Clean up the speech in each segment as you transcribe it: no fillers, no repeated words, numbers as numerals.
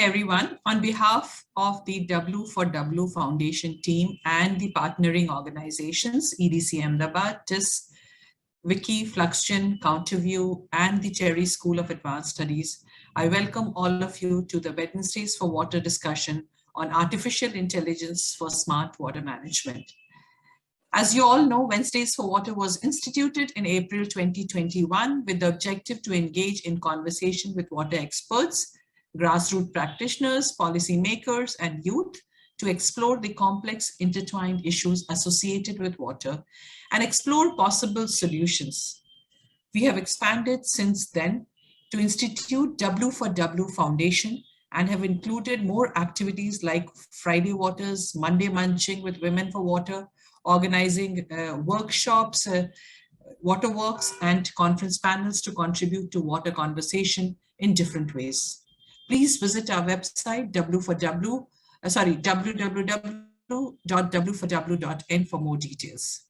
everyone. On behalf of the W for W Foundation team and the partnering organizations, EDC Ahmedabad, TIS, Wiki, Fluxgen, Counterview, and the Cherry School of Advanced Studies, I welcome all of you to the Wednesdays for Water discussion on artificial intelligence for smart water management. As you all know, Wednesdays for Water was instituted in April 2021 with the objective to engage in conversation with water experts, grassroots practitioners, policymakers, and youth to explore the complex intertwined issues associated with water and explore possible solutions. We have expanded since then to institute W for W Foundation and have included more activities like Friday Waters, Monday Munching with Women for Water, organizing workshops, waterworks, and conference panels to contribute to water conversation in different ways. Please visit our website www.w4w.in for more details.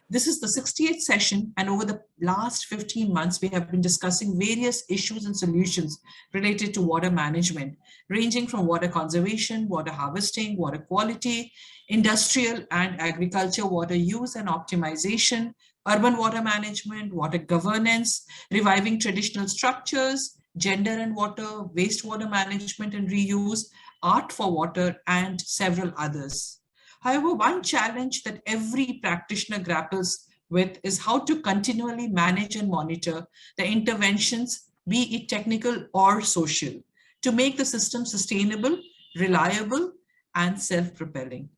This is the 68th session, and over the last 15 months, we have been discussing various issues and solutions related to water management, ranging from water conservation, water harvesting, water quality, industrial and agriculture water use and optimization, urban water management, water governance, reviving traditional structures, gender and water, wastewater management and reuse, art for water, and several others. However, one challenge that every practitioner grapples with is how to continually manage and monitor the interventions, be it technical or social, to make the system sustainable, reliable, and self-propelling.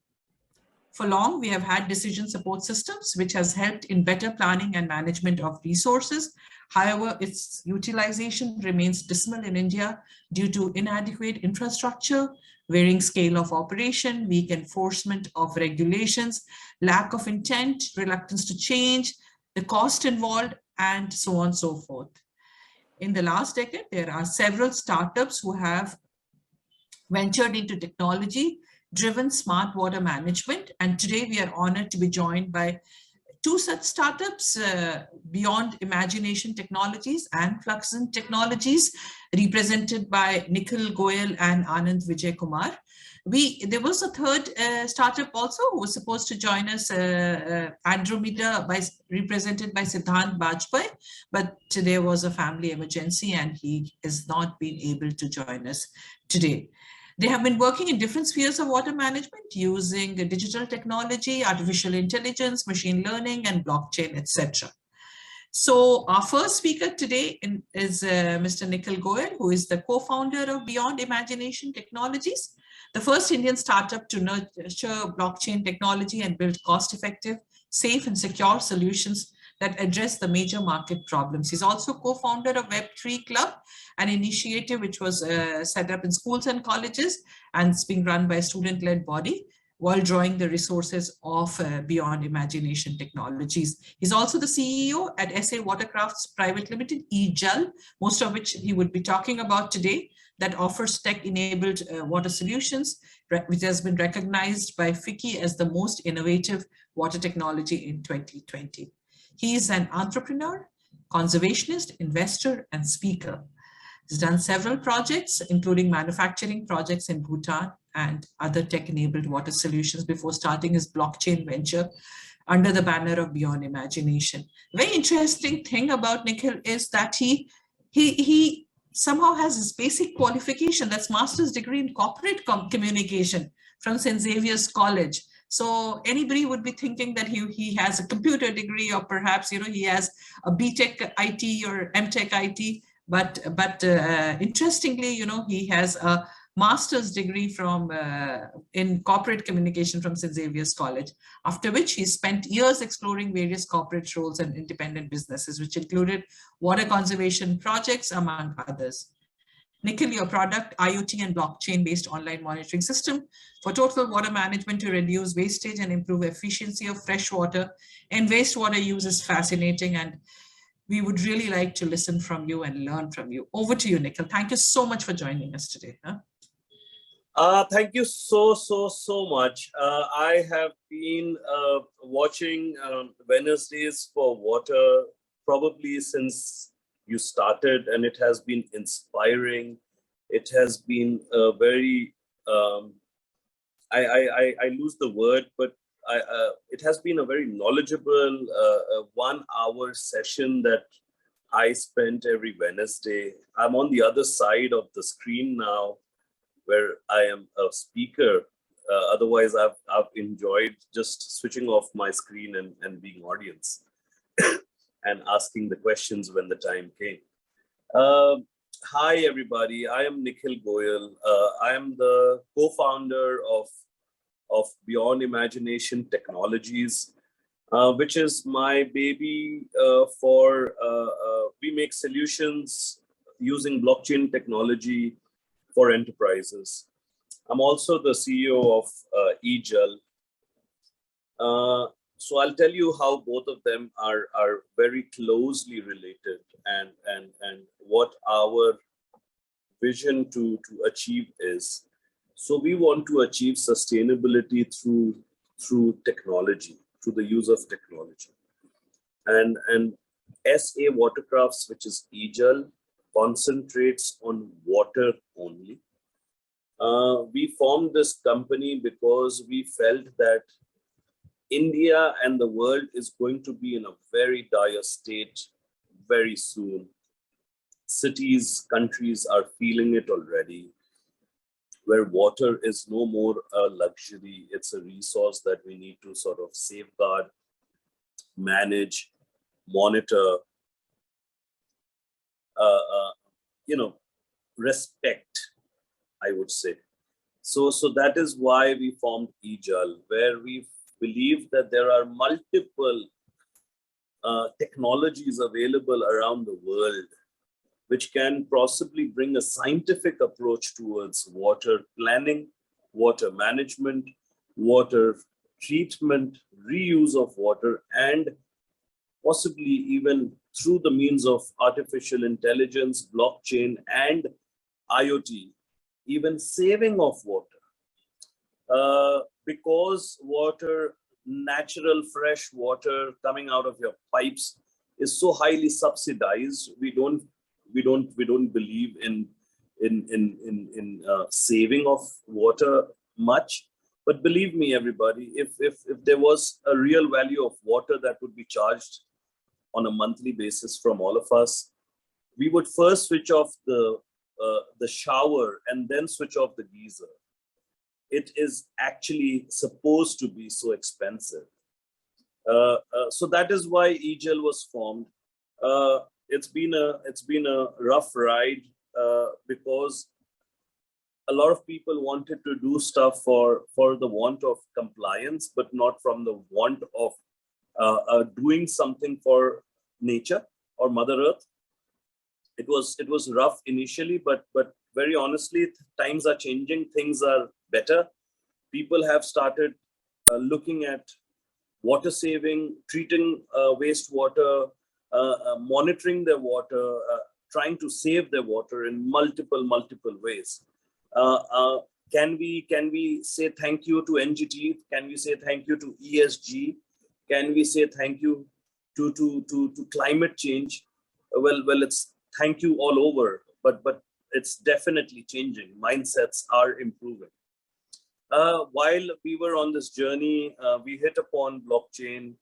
For long, we have had decision support systems, which has helped in better planning and management of resources. However, its utilization remains dismal in India due to inadequate infrastructure, varying scale of operation, weak enforcement of regulations, lack of intent, reluctance to change, the cost involved, and so on and so forth. In the last decade, there are several startups who have ventured into technology-driven smart water management, and today we are honored to be joined by two such startups, Beyond Imagination Technologies and Fluxgen Technologies, represented by Nikhil, Goyal, and Anand Vijaykumar. There was a third startup also who was supposed to join us, Andromeda, represented by Siddhant Bajpai, but there was a family emergency and he has not been able to join us today. They have been working in different spheres of water management using digital technology, artificial intelligence, machine learning, and blockchain, etc. So our first speaker today is Mr. Nikhil Goyal, who is the co-founder of Beyond Imagination Technologies, the first Indian startup to nurture blockchain technology and build cost-effective, safe, and secure solutions that address the major market problems. He's also co-founder of Web3 Club, an initiative which was set up in schools and colleges, and it's being run by a student-led body while drawing the resources of Beyond Imagination Technologies. He's also the CEO at SA Watercrafts Private Limited, EJAL, most of which he would be talking about today, that offers tech-enabled water solutions, which has been recognized by FICCI as the most innovative water technology in 2020. He is an entrepreneur, conservationist, investor, and speaker. He's done several projects, including manufacturing projects in Bhutan and other tech-enabled water solutions before starting his blockchain venture under the banner of Beyond Imagination. Very interesting thing about Nikhil is that he somehow has his basic qualification, that's master's degree in corporate communication from St. Xavier's College. So anybody would be thinking that he has a computer degree, or perhaps he has a BTech IT or MTech IT. But interestingly, he has a master's degree from in corporate communication from St. Xavier's College, after which he spent years exploring various corporate roles and independent businesses, which included water conservation projects, among others. Nikhil, your product, IoT and blockchain-based online monitoring system for total water management to reduce wastage and improve efficiency of fresh water and wastewater use is fascinating, and we would really like to listen from you and learn from you. Over to you, Nikhil. Thank you so much for joining us today. Thank you so much. I have been watching Wednesdays for Water probably since you started, and it has been inspiring It has been a very, I lose the word, but it has been a very knowledgeable 1 hour session that I spent every Wednesday. I'm on the other side of the screen now, where I am a speaker. Otherwise, I've enjoyed just switching off my screen and being audience and asking the questions when the time came. Hi, everybody. I am Nikhil Goyal. I am the co-founder of Beyond Imagination Technologies, which is my baby we make solutions using blockchain technology for enterprises. I'm also the CEO of eJal. So I'll tell you how both of them are very closely related, and what our vision to achieve is. So we want to achieve sustainability through technology, through the use of technology. And SA Watercrafts, which is eJal, concentrates on water only. We formed this company because we felt that India and the world is going to be in a very dire state very soon. Cities, countries are feeling it already, where water is no more a luxury. It's a resource that we need to sort of safeguard, manage, monitor, respect, I would say. So that is why we formed eJal, where we believe that there are multiple technologies available around the world which can possibly bring a scientific approach towards water planning, water management, water treatment, reuse of water, and possibly even through the means of artificial intelligence, blockchain, and IoT, even saving of water. Because water, natural fresh water coming out of your pipes, is so highly subsidized, we don't believe in saving of water much. But believe me, everybody, if there was a real value of water that would be charged on a monthly basis from all of us, we would first switch off the shower and then switch off the geyser. It is actually supposed to be so expensive. So that is why eJal was formed. It's been a rough ride because a lot of people wanted to do stuff for the want of compliance, but not from the want of doing something for nature or Mother Earth. It was rough initially, but very honestly, times are changing. Things are better. People have started looking at water saving, treating wastewater, monitoring their water, trying to save their water in multiple ways. Can we say thank you to NGT? Can we say thank you to ESG? Can we say thank you to climate change? Well, it's thank you all over, but it's definitely changing. Mindsets are improving. While we were on this journey, we hit upon blockchain,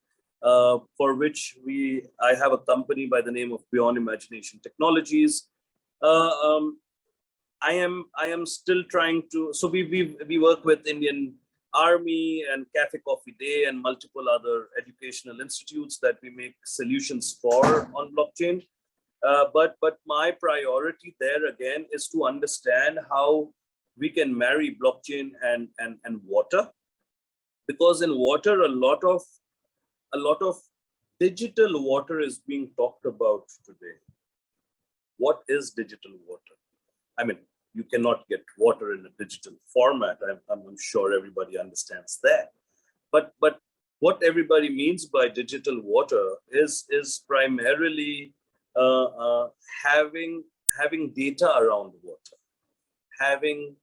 for which I have a company by the name of Beyond Imagination Technologies. I am still trying to. So we work with Indian Army and Cafe Coffee Day and multiple other educational institutes that we make solutions for on blockchain. But my priority there again is to understand how we can marry blockchain and water, because in water a lot of digital water is being talked about today. What is digital water? I mean, you cannot get water in a digital format. I'm sure everybody understands that. But what everybody means by digital water is primarily having data around water, having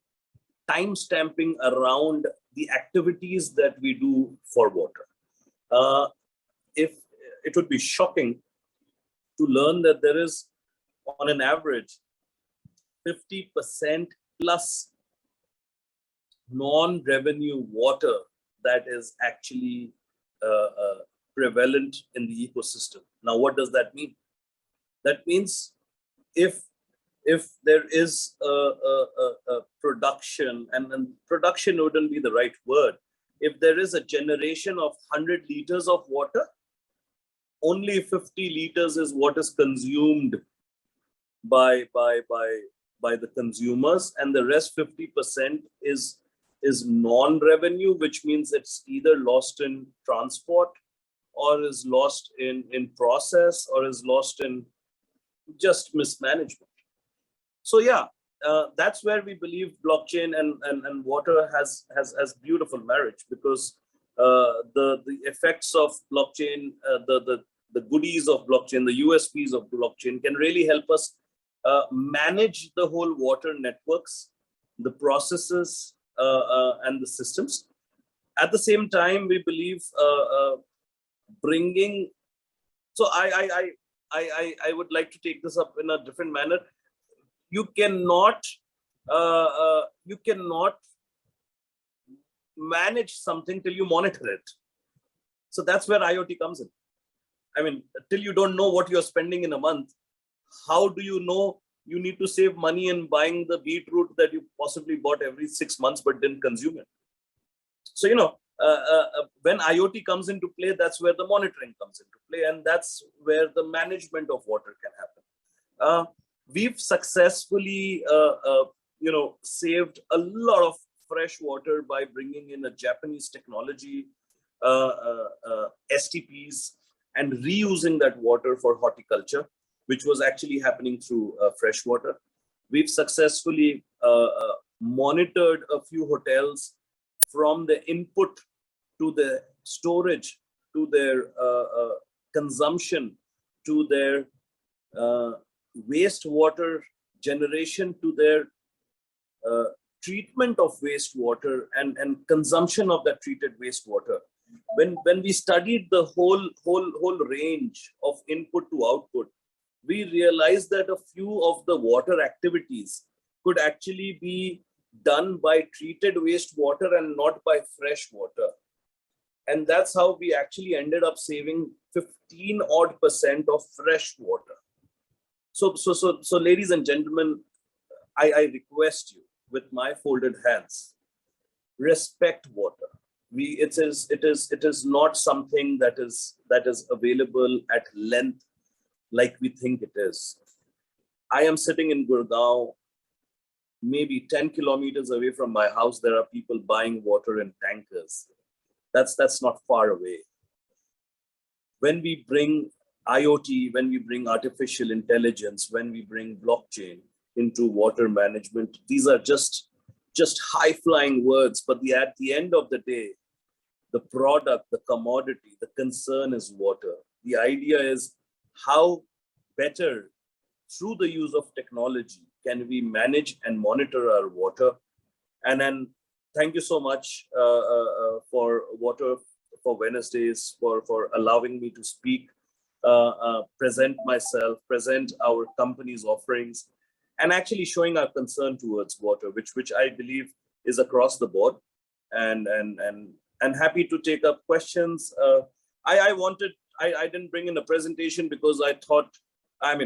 time stamping around the activities that we do for water. If it would be shocking to learn that there is, on an average, 50% plus non-revenue water that is actually prevalent in the ecosystem. Now, what does that mean? That means if there is a production, and production wouldn't be the right word, if there is a generation of 100 liters of water, only 50 liters is what is consumed by the consumers, and the rest 50% is non-revenue, which means it's either lost in transport, or is lost in process, or is lost in just mismanagement. So yeah, that's where we believe blockchain and water has beautiful marriage, because the effects of blockchain, the goodies of blockchain, the USPs of blockchain can really help us manage the whole water networks, the processes, and the systems. At the same time, we believe bringing. So I would like to take this up in a different manner. You cannot manage something till you monitor it. So that's where IoT comes in. I mean, till you don't know what you're spending in a month, how do you know you need to save money in buying the beetroot that you possibly bought every 6 months but didn't consume it? So, when IoT comes into play, that's where the monitoring comes into play, and that's where the management of water can happen. We've successfully, saved a lot of fresh water by bringing in a Japanese technology, STPs, and reusing that water for horticulture, which was actually happening through fresh water. We've successfully monitored a few hotels from the input to the storage, to their consumption, to their wastewater generation, to their treatment of wastewater and consumption of that treated wastewater. When we studied the whole range of input to output, we realized that a few of the water activities could actually be done by treated wastewater and not by fresh water. And that's how we actually ended up saving 15% of fresh water. So ladies and gentlemen, I request you with my folded hands, respect water. It is not something that is available at length like we think it is. I am sitting in Gurgaon, maybe 10 kilometers away from my house. There are people buying water in tankers. That's not far away. When we bring IoT, when we bring artificial intelligence, when we bring blockchain into water management, these are just high-flying words, but at the end of the day, the product, the commodity, the concern is water. The idea is how better, through the use of technology, can we manage and monitor our water. And then thank you so much for Water for Wednesdays, for allowing me to speak, present myself, present our company's offerings, and actually showing our concern towards water, which I believe is across the board. And happy to take up questions. I didn't bring in a presentation because I thought, I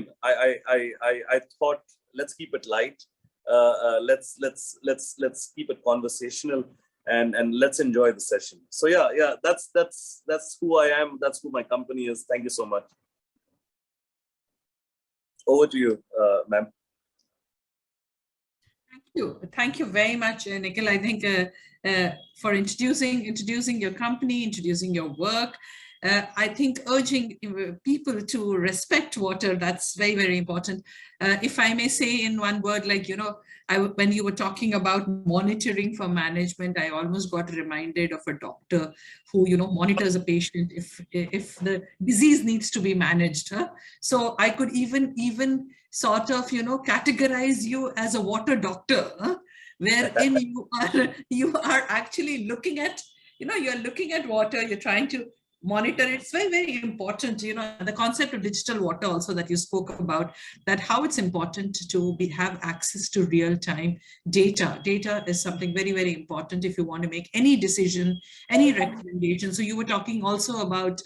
thought let's keep it light. Let's keep it conversational, and let's enjoy the session. So yeah, that's who I am. That's who my company is. Thank you so much. Over to you, ma'am. Thank you very much, Nikhil. I think for introducing your company, introducing your work. I think urging people to respect water, that's very, very important. If I may say in one word, like, when you were talking about monitoring for management, I almost got reminded of a doctor who, monitors a patient if the disease needs to be managed. So I could even sort of, categorize you as a water doctor, wherein you are actually looking at, you're looking at water, you're trying to monitor it. It's very, very important, the concept of digital water also that you spoke about, that how it's important to have access to real-time data. Data is something very, very important if you want to make any decision, any recommendation. So you were talking also about,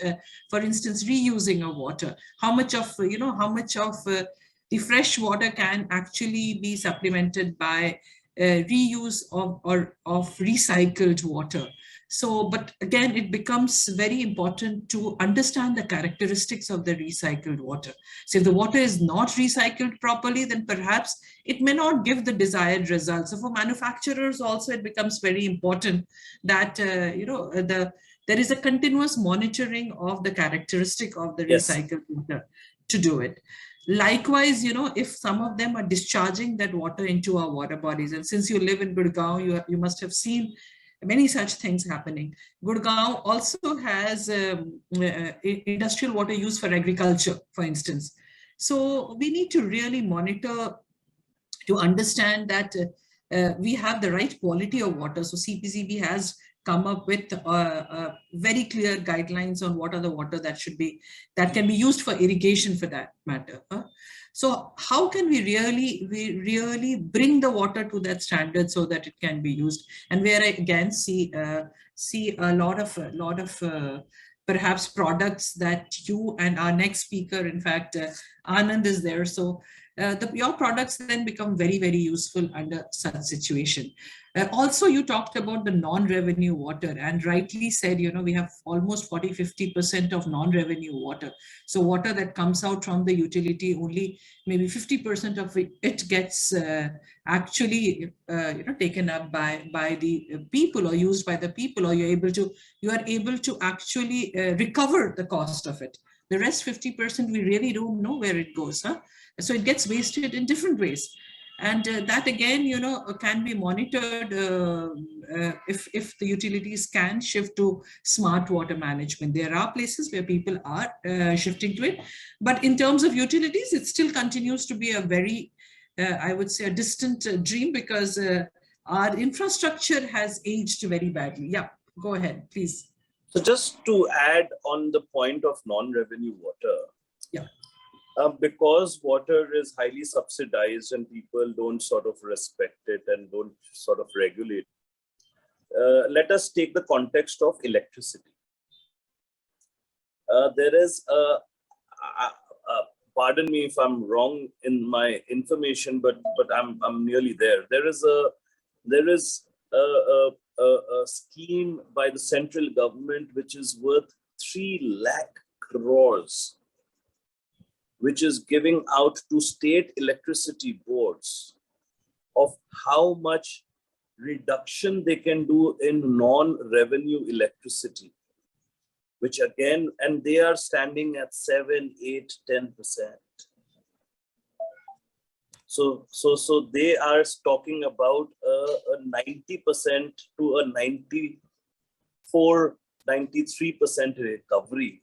for instance, reusing of water. How much of, the fresh water can actually be supplemented by reuse of recycled water. So, but again, it becomes very important to understand the characteristics of the recycled water. So if the water is not recycled properly, then perhaps it may not give the desired results. So for manufacturers also, it becomes very important that, there is a continuous monitoring of the characteristic of the Yes. recycled water to do it. Likewise, if some of them are discharging that water into our water bodies, and since you live in Gurgaon, you must have seen many such things happening. Gurgaon also has industrial water used for agriculture, for instance. So we need to really monitor to understand that we have the right quality of water. So CPCB has come up with very clear guidelines on what are the water that can be used for irrigation, for that matter. So how can we really bring the water to that standard so that it can be used? And where I again see a lot of perhaps products that you and our next speaker, in fact, Anand is there. So your products then become very, very useful under such situation. Also, you talked about the non-revenue water, and rightly said, we have almost 40–50% of non-revenue water. So water that comes out from the utility, only maybe 50% of it gets actually taken up by the people or used by the people, or you are able to actually recover the cost of it. The rest 50%, we really don't know where it goes. So it gets wasted in different ways. And that again, can be monitored if the utilities can shift to smart water management. There are places where people are shifting to it, but in terms of utilities, it still continues to be a very, I would say, a distant dream, because our infrastructure has aged very badly. Yeah, go ahead, please. So just to add on the point of non-revenue water, yeah. Because water is highly subsidized and people don't sort of respect it and don't sort of regulate, let us take the context of electricity. There is pardon me if I'm wrong in my information, but I'm nearly there. There is a scheme by the central government which is worth 3 lakh crores, which is giving out to state electricity boards of how much reduction they can do in non-revenue electricity, which again, and they are standing at 7, 8, 10%. So they are talking about a 90% to a 94, 93% recovery.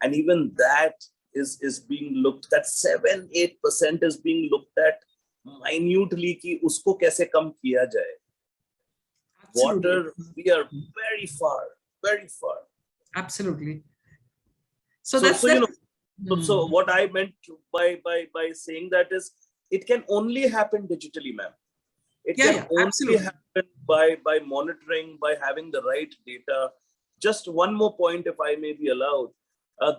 And even that is being looked at, 7, 8% is being looked at minutely ki usko kaise kam kiya jaye. Water, we are very far, very far. Absolutely. So what I meant by saying that is, it can only happen digitally, ma'am. It can only happen by monitoring, by having the right data. Just one more point, if I may be allowed.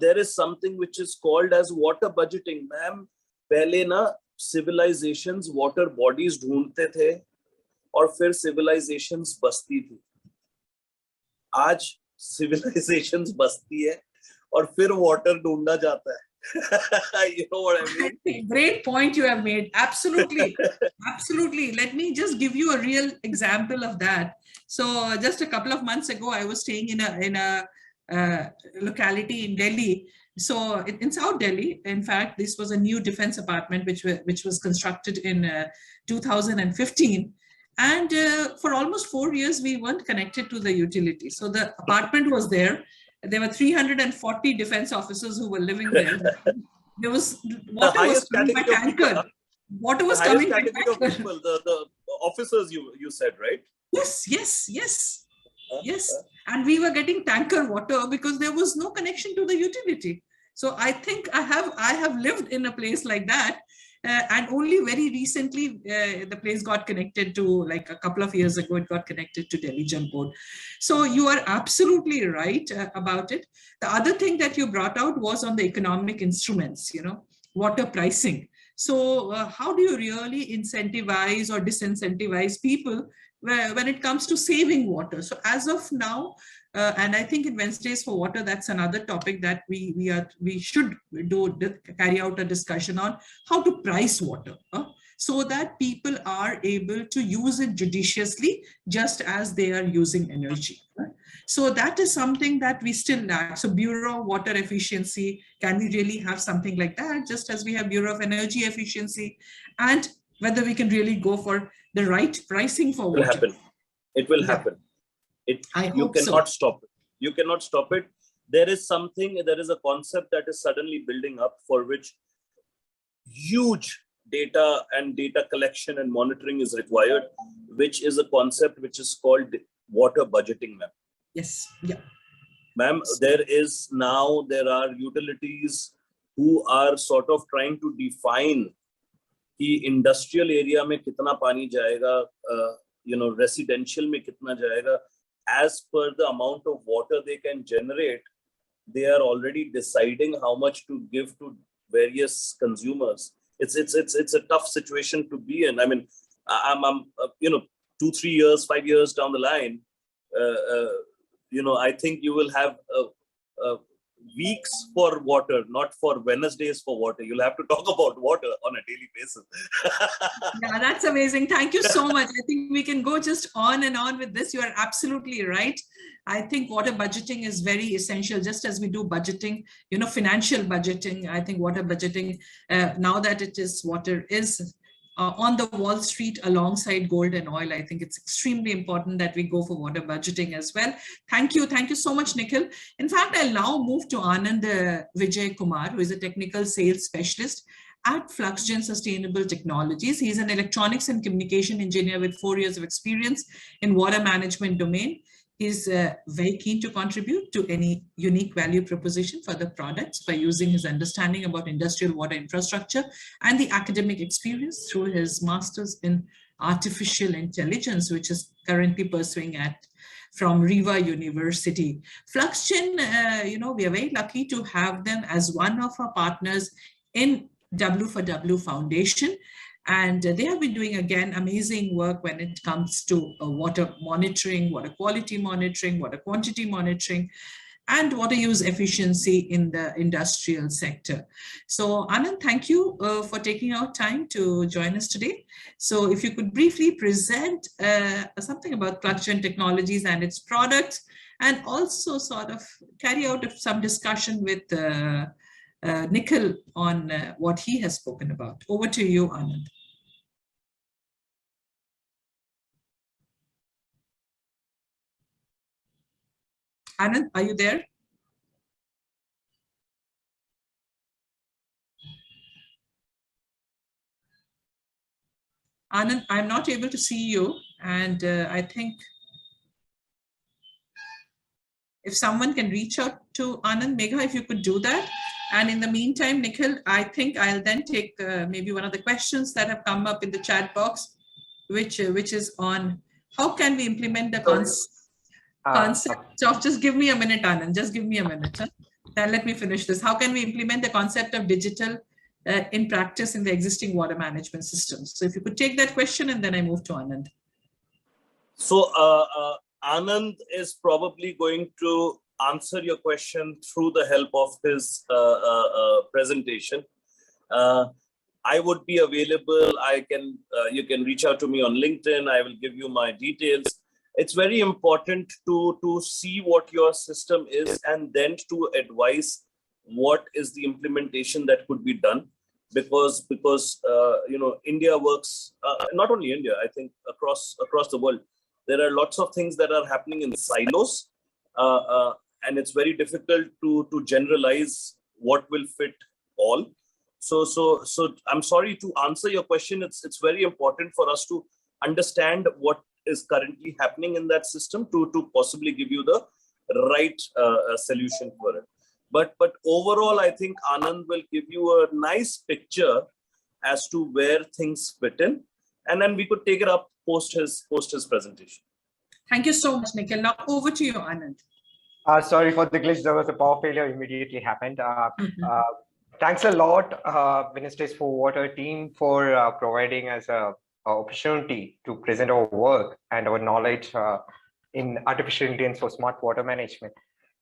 There is something which is called as water budgeting, ma'am. Pehle na civilizations water bodies ढूंढते थे और फिर civilizations बसती थी. आज civilizations बसती है और फिर water ढूंढा जाता है. You know what I mean? Great point you have made. Absolutely. Absolutely. Let me just give you a real example of that. So just a couple of months ago, I was staying in a locality in Delhi. So in South Delhi, in fact, this was a new defense apartment which was constructed in 2015. And for almost 4 years, we weren't connected to the utility. So the apartment was there. There were 340 defense officers who were living there. There was water was coming by tanker. Water was coming by tanker. The officers you said, right? Yes. And we were getting tanker water because there was no connection to the utility. So I think I have lived in a place like that. And only very recently, the place got connected to, like a couple of years ago, it got connected to Delhi Jal Board. So you are absolutely right about it. The other thing that you brought out was on the economic instruments, water pricing. So how do you really incentivize or disincentivize people when it comes to saving water? So as of now, and I think in Wednesdays for Water, that's another topic that we should carry out a discussion on, how to price water, so that people are able to use it judiciously, just as they are using energy. So that is something that we still lack. So Bureau of Water Efficiency, can we really have something like that, just as we have Bureau of Energy Efficiency? And whether we can really go for the right pricing for water. It will happen. You cannot stop it. You cannot stop it. There is a concept that is suddenly building up, for which huge data and data collection and monitoring is required, which is a concept which is called water budgeting, ma'am. Yes. Yeah. Ma'am, there are utilities who are sort of trying to define कि industrial area में कितना पानी जाएगा, residential में कितना जाएगा, as per the amount of water they can generate. They are already deciding how much to give to various consumers. It's a tough situation to be in. I mean, I'm 2-3 years, 5 years down the line, I think you will have weeks for water, not for Wednesdays for water. You'll have to talk about water on a daily basis. Yeah, that's amazing. Thank you so much. I think we can go just on and on with this. You are absolutely right. I think water budgeting is very essential, just as we do budgeting, financial budgeting. I think water budgeting, now that water is on the Wall Street alongside gold and oil, I think it's extremely important that we go for water budgeting as well. Thank you. Thank you so much, Nikhil. In fact, I'll now move to Anand Vijaykumar, who is a technical sales specialist at Fluxgen Sustainable Technologies. He's an electronics and communication engineer with 4 years of experience in water management domain. He's very keen to contribute to any unique value proposition for the products by using his understanding about industrial water infrastructure and the academic experience through his master's in artificial intelligence, which is currently pursuing from Riva University. Fluxgen, we are very lucky to have them as one of our partners in W4W Foundation. And they have been doing, again, amazing work when it comes to water monitoring, water quality monitoring, water quantity monitoring, and water use efficiency in the industrial sector. So Anand, thank you for taking out time to join us today. So if you could briefly present something about Fluxgen Technologies and its products, and also sort of carry out some discussion with Nikhil on what he has spoken about. Over to you, Anand. Anand, are you there? Anand, I'm not able to see you, and I think if someone can reach out to Anand, Megha, if you could do that. And in the meantime, Nikhil, I think I'll then take maybe one of the questions that have come up in the chat box, which is on how can we implement the concept of, just give me a minute, Anand, just give me a minute. Then let me finish this. How can we implement the concept of digital in practice in the existing water management systems? So if you could take that question, and then I move to Anand. So Anand is probably going to answer your question through the help of his presentation. I would be available. You can reach out to me on LinkedIn. I will give you my details. It's very important to see what your system is, and then to advise what is the implementation that could be done, because India works, not only India, I think across the world. There are lots of things that are happening in silos, and it's very difficult to generalize what will fit all. So I'm sorry to answer your question. It's very important for us to understand what is currently happening in that system to possibly give you the right solution for it. But overall, I think Anand will give you a nice picture as to where things fit in, and then we could take it up post his presentation. Thank you so much, Nikhil. Now over to you, Anand. Sorry for the glitch. There was a power failure immediately happened. Mhm. Thanks a lot, Wednesdays for Water team, for providing us a opportunity to present our work and our knowledge in artificial intelligence for smart water management.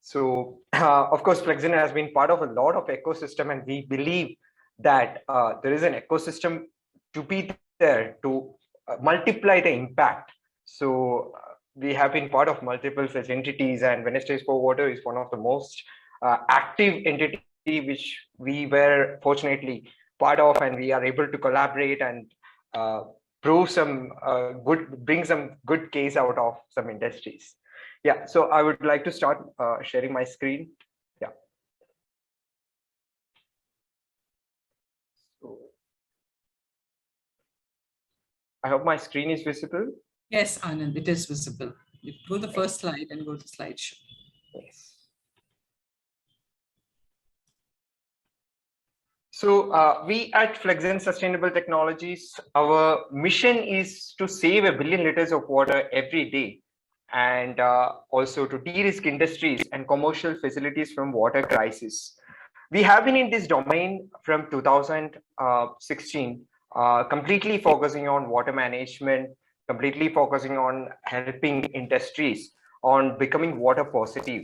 So, of course, Fluxgen has been part of a lot of ecosystem, and we believe that there is an ecosystem to be there to multiply the impact. So, we have been part of multiple such entities, and Wednesdays for Water is one of the most active entity which we were fortunately part of, and we are able to collaborate and prove some bring some good case out of some industries. Yeah, so I would like to start sharing my screen. Yeah. So I hope my screen is visible. Yes, Anand, it is visible. You go to the first slide and go to slideshow. Yes. So we at Fluxgen Sustainable Technologies, our mission is to save 1 billion liters of water every day, and also to de-risk industries and commercial facilities from water crisis. We have been in this domain from 2016, completely focusing on water management, completely focusing on helping industries on becoming water positive.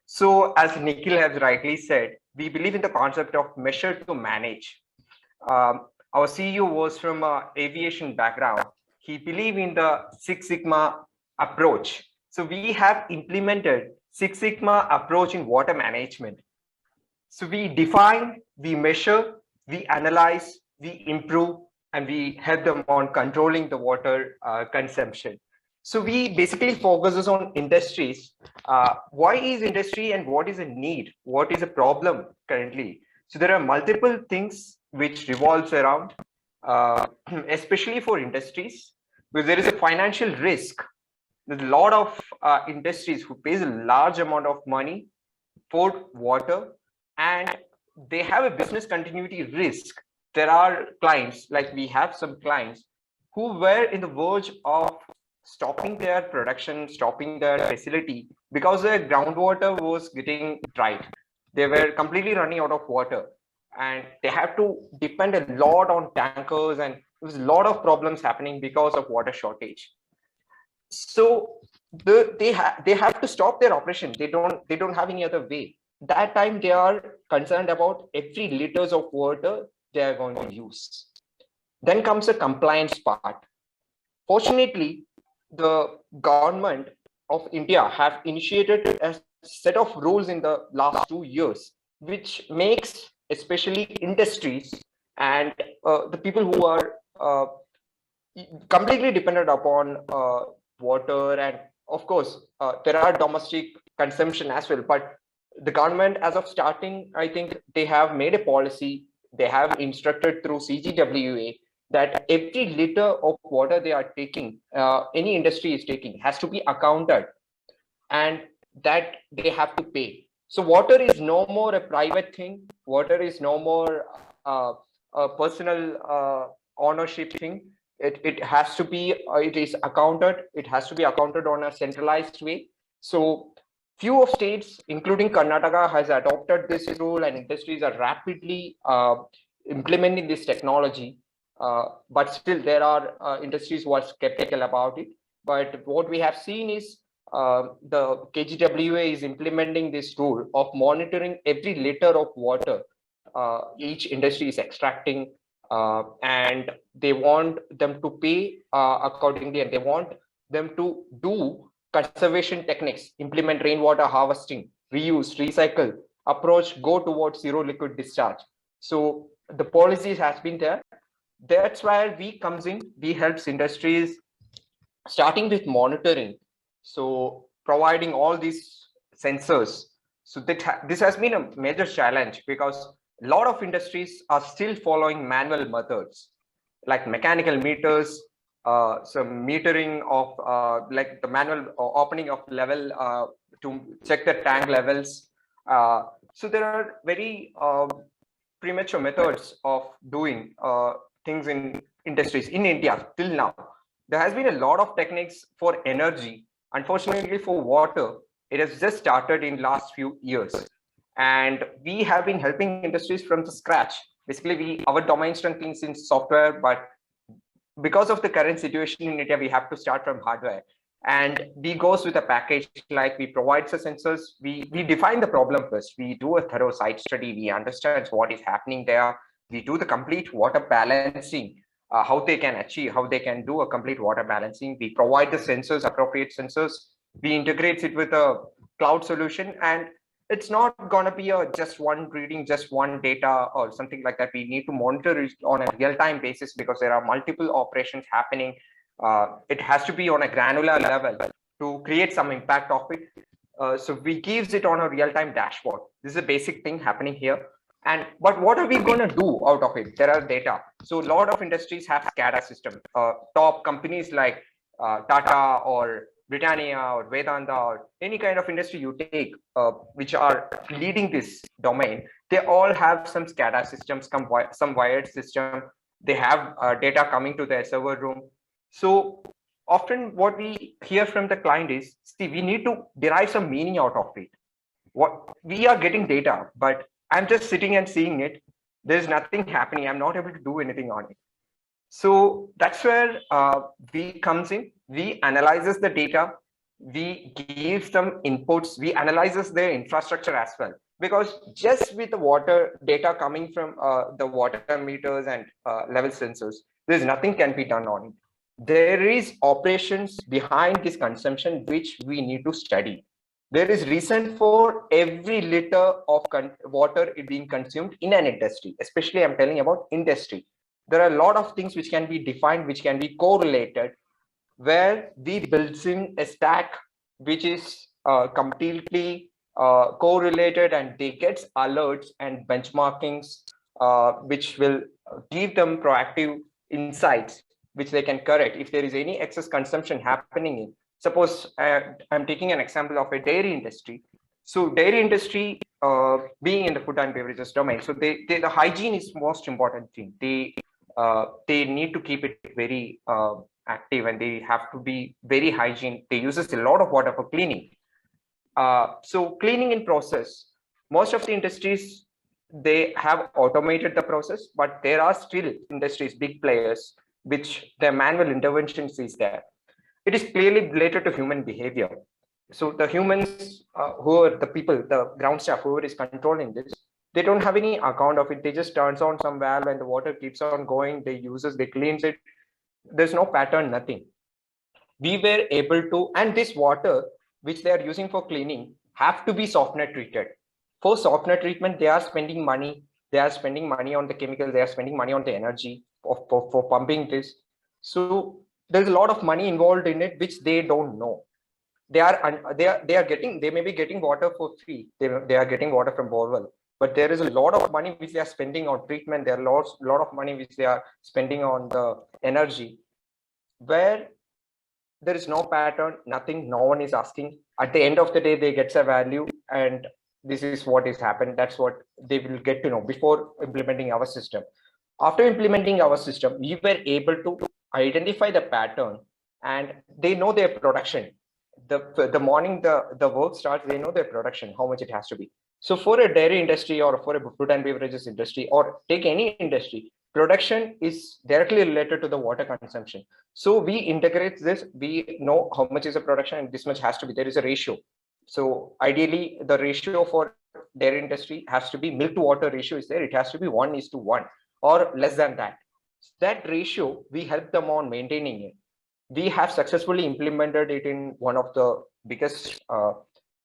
So as Nikhil has rightly said, we believe in the concept of measure to manage. Our CEO was from an aviation background. He believed in the Six Sigma approach. So we have implemented Six Sigma approach in water management. So we define, we measure, we analyze, we improve, and we help them on controlling the water consumption. So we basically focuses on industries. Why is industry and what is a need? What is a problem currently? So there are multiple things which revolves around, especially for industries, because there is a financial risk. There's a lot of industries who pays a large amount of money for water, and they have a business continuity risk. There are clients, like we have some clients who were in the verge of stopping their production, stopping their facility because their groundwater was getting dried. They were completely running out of water, and they have to depend a lot on tankers, and there's a lot of problems happening because of water shortage. So they have to stop their operation. They don't have any other way. That time they are concerned about every liters of water they are going to use. Then comes the compliance part. Fortunately, the government of India have initiated a set of rules in the last 2 years, which makes especially industries and the people who are completely dependent upon water, and of course there are domestic consumption as well. But the government, as of starting, I think they have made a policy, they have instructed through CGWA that every liter of water they are taking, any industry is taking, has to be accounted, and that they have to pay. So water is no more a private thing. Water is no more a personal ownership thing. It has to be, it is accounted. It has to be accounted on a centralized way. So few of states, including Karnataka, has adopted this rule, and industries are rapidly implementing this technology. But still, there are industries who are skeptical about it. But what we have seen is the KGWA is implementing this rule of monitoring every liter of water each industry is extracting, and they want them to pay accordingly, and they want them to do conservation techniques, implement rainwater harvesting, reuse, recycle approach, go towards zero liquid discharge. So the policies has been there. That's where we comes in. We helps industries starting with monitoring, so providing all these sensors. So this has been a major challenge because a lot of industries are still following manual methods like mechanical meters, some metering of like the manual opening of level to check the tank levels. So there are very premature methods of doing things in industries in India till now. There has been a lot of techniques for energy. Unfortunately, for water, it has just started in last few years, and we have been helping industries from the scratch. Basically, our domain strength is in software, but because of the current situation in India, we have to start from hardware. And we goes with a package, like we provide the sensors, we define the problem first, we do a thorough site study, we understand what is happening there, we do the complete water balancing, how they can achieve, how they can do a complete water balancing. We provide the sensors, appropriate sensors, we integrate it with a cloud solution, and it's not going to be a just one reading, just one data or something like that. We need to monitor it on a real-time basis because there are multiple operations happening. It has to be on a granular level to create some impact of it. So we gives it on a real-time dashboard. This is a basic thing happening here. But what are we going to do out of it? There are data. So a lot of industries have SCADA system. Top companies like Tata or Britannia or Vedanta or any kind of industry you take, which are leading this domain, they all have some SCADA systems, some wired system. They have data coming to their server room. So often what we hear from the client is, see, we need to derive some meaning out of it. What we are getting data, but I'm just sitting and seeing it. There's nothing happening. I'm not able to do anything on it. So that's where we comes in. We analyzes the data, we give some inputs, we analyzes their infrastructure as well. Because just with the water data coming from the water meters and level sensors, there's nothing can be done on it. There is operations behind this consumption which we need to study. There is reason for every liter of water being consumed in an industry, especially I'm telling about industry. There are a lot of things which can be defined, which can be correlated, where we build in a stack which is completely correlated, and they get alerts and benchmarkings which will give them proactive insights which they can correct if there is any excess consumption happening in. Suppose I'm taking an example of a dairy industry. So dairy industry being in the food and beverages domain, so the hygiene is most important thing. They need to keep it very active, and they have to be very hygiene. They uses a lot of water for cleaning. So cleaning in process, most of the industries, they have automated the process, but there are still industries, big players, which their manual interventions is there. It is clearly related to human behavior. So the humans who are the people, the ground staff, whoever is controlling this, they don't have any account of it. They just turns on some valve and the water keeps on going. They uses, they cleans it. There's no pattern, nothing. We were able to, and this water which they are using for cleaning have to be softener treated. For softener treatment, they are spending money. They are spending money on the chemicals. They are spending money on the energy for pumping this. So there's a lot of money involved in it, which they don't know. They may be getting water for free. They are getting water from borewell, but there is a lot of money which they are spending on treatment. There are a lot of money which they are spending on the energy, where there is no pattern, nothing, no one is asking. At the end of the day, they get a value, and this is what is happened. That's what they will get to know before implementing our system. After implementing our system, we were able to identify the pattern, and they know their production. The morning the work starts, they know their production, how much it has to be. So for a dairy industry or for a food and beverages industry, or take any industry, production is directly related to the water consumption. So we integrate this, we know how much is the production and this much has to be, there is a ratio. So ideally the ratio for dairy industry has to be, milk to water ratio is there, it has to be 1:1 or less than that. That ratio, we help them on maintaining it. We have successfully implemented it in one of the biggest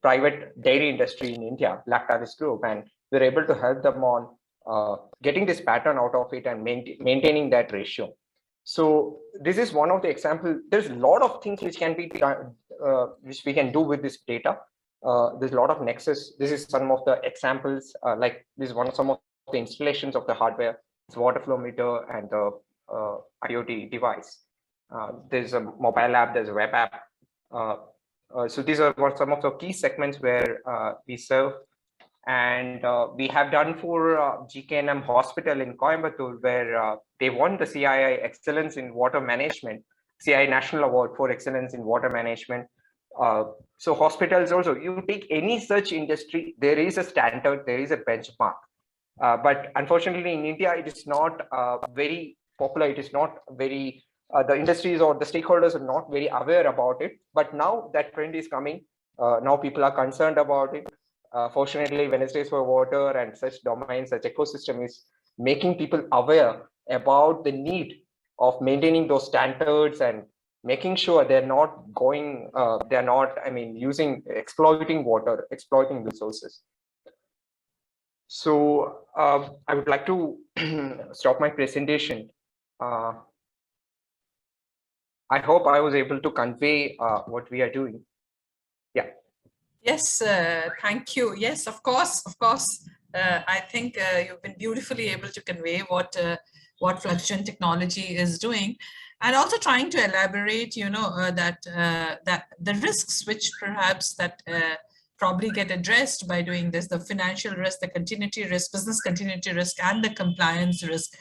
private dairy industry in India, Lactalis Group, and we're able to help them on getting this pattern out of it and maintaining that ratio. So this is one of the examples. There's a lot of things which can be done, which we can do with this data. There's a lot of nexus. This is some of the examples, like this is some of the installations of the hardware. It's water flow meter and the IoT device. There's a mobile app, there's a web app. So these are what some of the key segments where we serve. And we have done for GKNM Hospital in Coimbatore, where they won the CII Excellence in Water Management, CII National Award for Excellence in Water Management. So hospitals also, you take any such industry, there is a standard, there is a benchmark. But unfortunately, in India, it is not very popular. It is not very, the industries or the stakeholders are not very aware about it. But now that trend is coming. Now people are concerned about it. Fortunately, Wednesdays for Water and such domains, such ecosystem is making people aware about the need of maintaining those standards and making sure they're not going, they're not, I mean, exploiting water, exploiting resources. So I would like to stop my presentation. I hope I was able to convey what we are doing. Yeah. Yes, thank you. Yes, of course, of course. I think you've been beautifully able to convey what Fluxgen technology is doing, and also trying to elaborate, that the risks which perhaps that probably get addressed by doing this: the financial risk, the continuity risk, business continuity risk, and the compliance risk.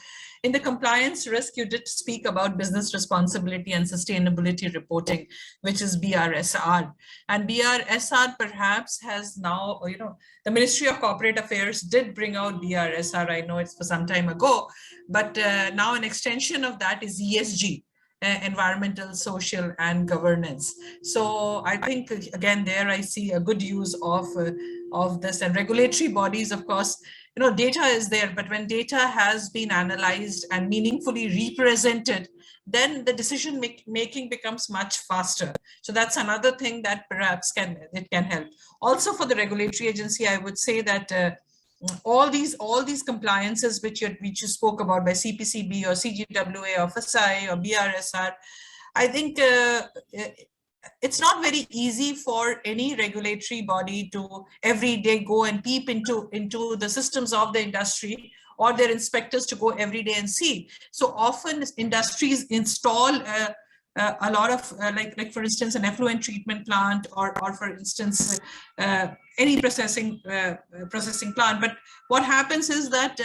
In the compliance risk, you did speak about business responsibility and sustainability reporting, which is BRSR. And BRSR perhaps has now, the Ministry of Corporate Affairs did bring out BRSR. I know it's for some time ago, but now an extension of that is ESG. Environmental, social, and governance. So I think, again, there I see a good use of this. And regulatory bodies, of course, data is there, but when data has been analyzed and meaningfully represented, then the decision making becomes much faster. So that's another thing that perhaps can help. Also, for the regulatory agency, I would say that all these compliances which you spoke about by CPCB or CGWA or FSI or BRSR, I think it's not very easy for any regulatory body to every day go and peep into the systems of the industry, or their inspectors to go every day and see. So often industries install a lot of like for instance an effluent treatment plant, or for instance any processing plant, but what happens is that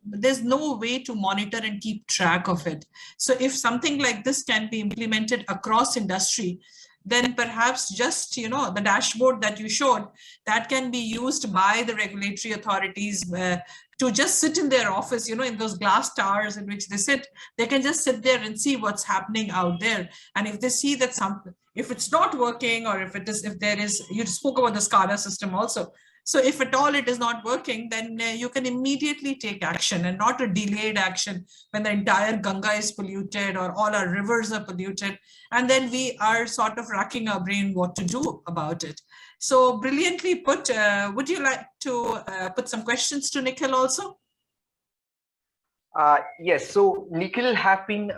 there's no way to monitor and keep track of it. So if something like this can be implemented across industry, then perhaps just the dashboard that you showed, that can be used by the regulatory authorities to just sit in their office, in those glass towers in which they sit. They can just sit there and see what's happening out there. And if they see that if it's not working, or if there is, you spoke about the SCADA system also. So if at all it is not working, then you can immediately take action, and not a delayed action when the entire Ganga is polluted or all our rivers are polluted. And then we are sort of racking our brain what to do about it. So brilliantly put. Would you like to put some questions to Nikhil also? Yes, so Nikhil have been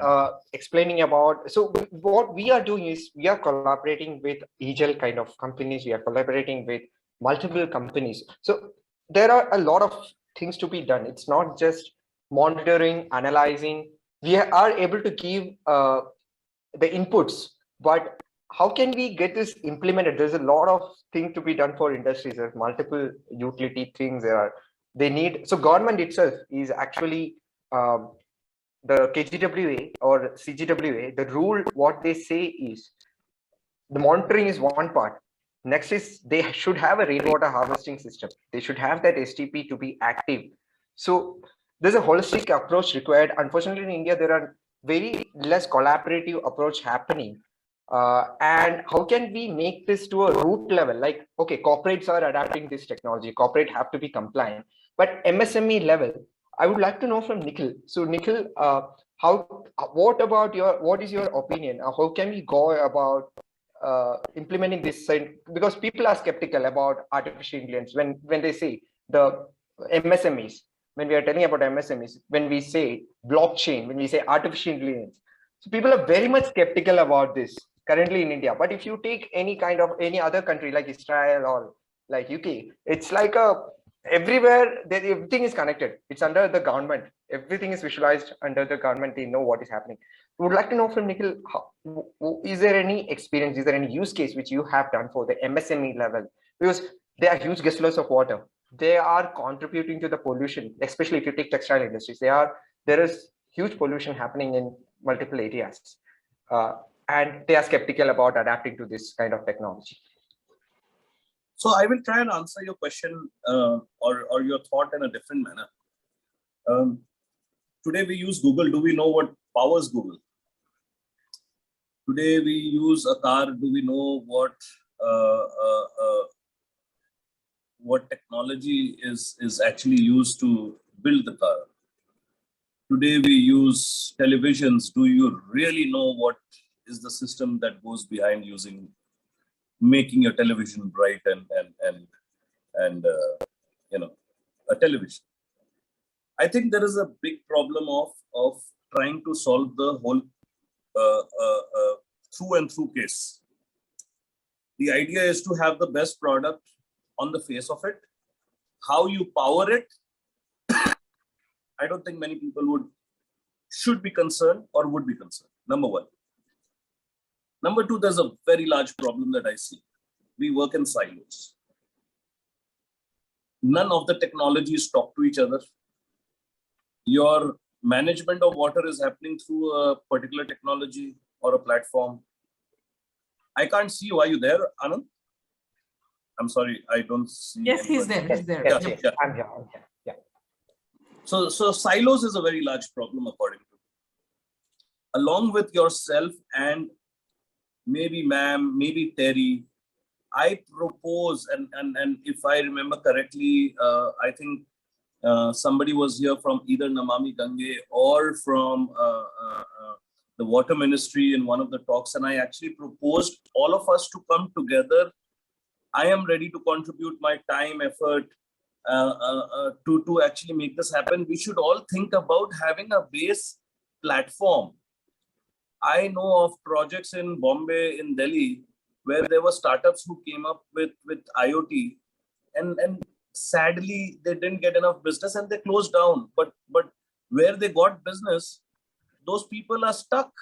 explaining about, so what we are doing is we are collaborating with EGEL kind of companies, we are collaborating with multiple companies. So there are a lot of things to be done. It's not just monitoring, analyzing. We are able to give the inputs, but how can we get this implemented? There's a lot of things to be done for industries. There's multiple utility things they need. So government itself is actually the KGWA or CGWA, the rule, what they say is the monitoring is one part. Next is they should have a rainwater harvesting system. They should have that STP to be active. So there's a holistic approach required. Unfortunately, in India, there are very less collaborative approach happening. And how can we make this to a root level? Like, okay, corporates are adapting this technology. Corporate have to be compliant. But MSME level, I would like to know from Nikhil. So Nikhil, what is your opinion? How can we go about implementing this? Because people are skeptical about artificial intelligence when they say the MSMEs, when we are telling about MSMEs, when we say blockchain, when we say artificial intelligence. So people are very much skeptical about this currently in India. But if you take any other country like Israel or like UK, it's like everywhere everything is connected. It's under the government. Everything is visualized under the government. They know what is happening. would like to know from Nikhil, is there any experience, is there any use case which you have done for the MSME level? Because they are huge guzzlers of water. They are contributing to the pollution, especially if you take textile industries. There is huge pollution happening in multiple areas. And they are skeptical about adapting to this kind of technology. So I will try and answer your question or your thought in a different manner. Today we use Google. Do we know what powers Google? Today we use a car. Do we know what technology is actually used to build the car? Today we use televisions. Do you really know what is the system that goes behind making your television bright and a television? I think there is a big problem of trying to solve the whole through and through case. The idea is to have the best product on the face of it. How you power it, I don't think many people should be concerned or would be concerned. Number one. Number two, there's a very large problem that I see. We work in silos. None of the technologies talk to each other. Your management of water is happening through a particular technology or a platform. I can't see you. Are you there, Anand? I'm sorry, I don't see. Yes, anybody. he's there. He's there. Yes, Yep. yes. Yeah. I'm here. Yeah. So silos is a very large problem according to me. Along with yourself and maybe ma'am, maybe Terry, I propose, and if I remember correctly, I think somebody was here from either Namami Gange or from the water ministry in one of the talks, and I actually proposed all of us to come together. I am ready to contribute my time, effort to actually make this happen. We should all think about having a base platform. I know of projects in Bombay, in Delhi, where there were startups who came up with IoT, and sadly they didn't get enough business and they closed down. But where they got business, those people are stuck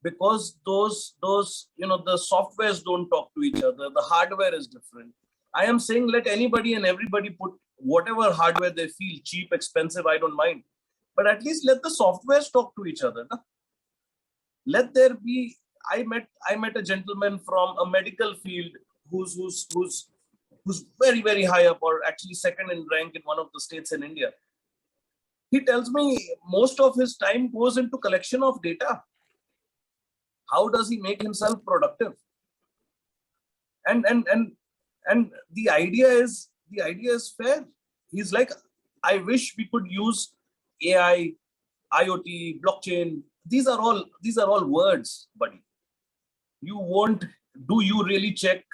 because those the softwares don't talk to each other. The hardware is different. I am saying let anybody and everybody put whatever hardware they feel, cheap, expensive, I don't mind. But at least let the softwares talk to each other. Na? Let there be. I met a gentleman from a medical field who's very, very high up, or actually second in rank in one of the states in India. He tells me most of his time goes into collection of data. How does he make himself productive? And the idea is fair. He's like, I wish we could use AI, IoT, blockchain. These are all words, buddy. You won't. Do you really check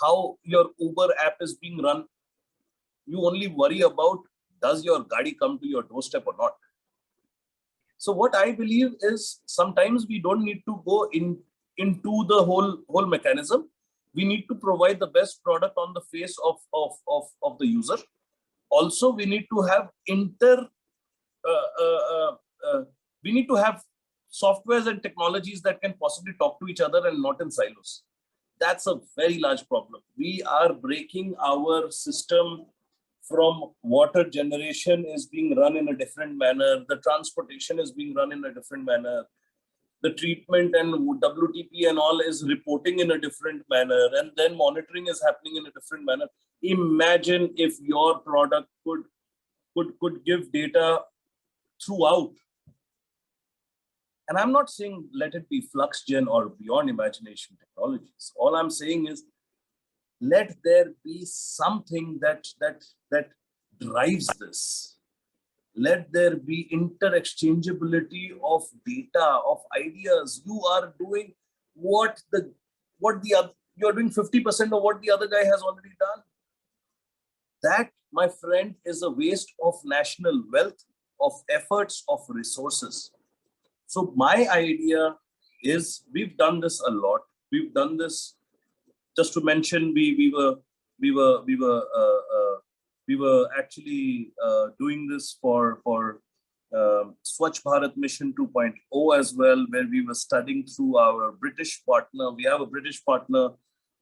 how your Uber app is being run? You only worry about does your gadi come to your doorstep or not. So what I believe is sometimes we don't need to go into the whole mechanism. We need to provide the best product on the face of the user. Also, we need to have we need to have softwares and technologies that can possibly talk to each other and not in silos. That's a very large problem. We are breaking our system. From water generation is being run in a different manner. The transportation is being run in a different manner. The treatment and WTP and all is reporting in a different manner. And then monitoring is happening in a different manner. Imagine if your product could give data throughout. And I'm not saying let it be Fluxgen or beyond imagination technologies. All I'm saying is let there be something that drives this. Let there be interexchangeability of data, of ideas. You are doing you're doing 50% of what the other guy has already done. That, my friend, is a waste of national wealth, of efforts, of resources. So my idea is we've done this a lot. We've done this. Just to mention, we were actually doing this for Swachh Bharat Mission 2.0 as well, where we were studying through our British partner. We have a British partner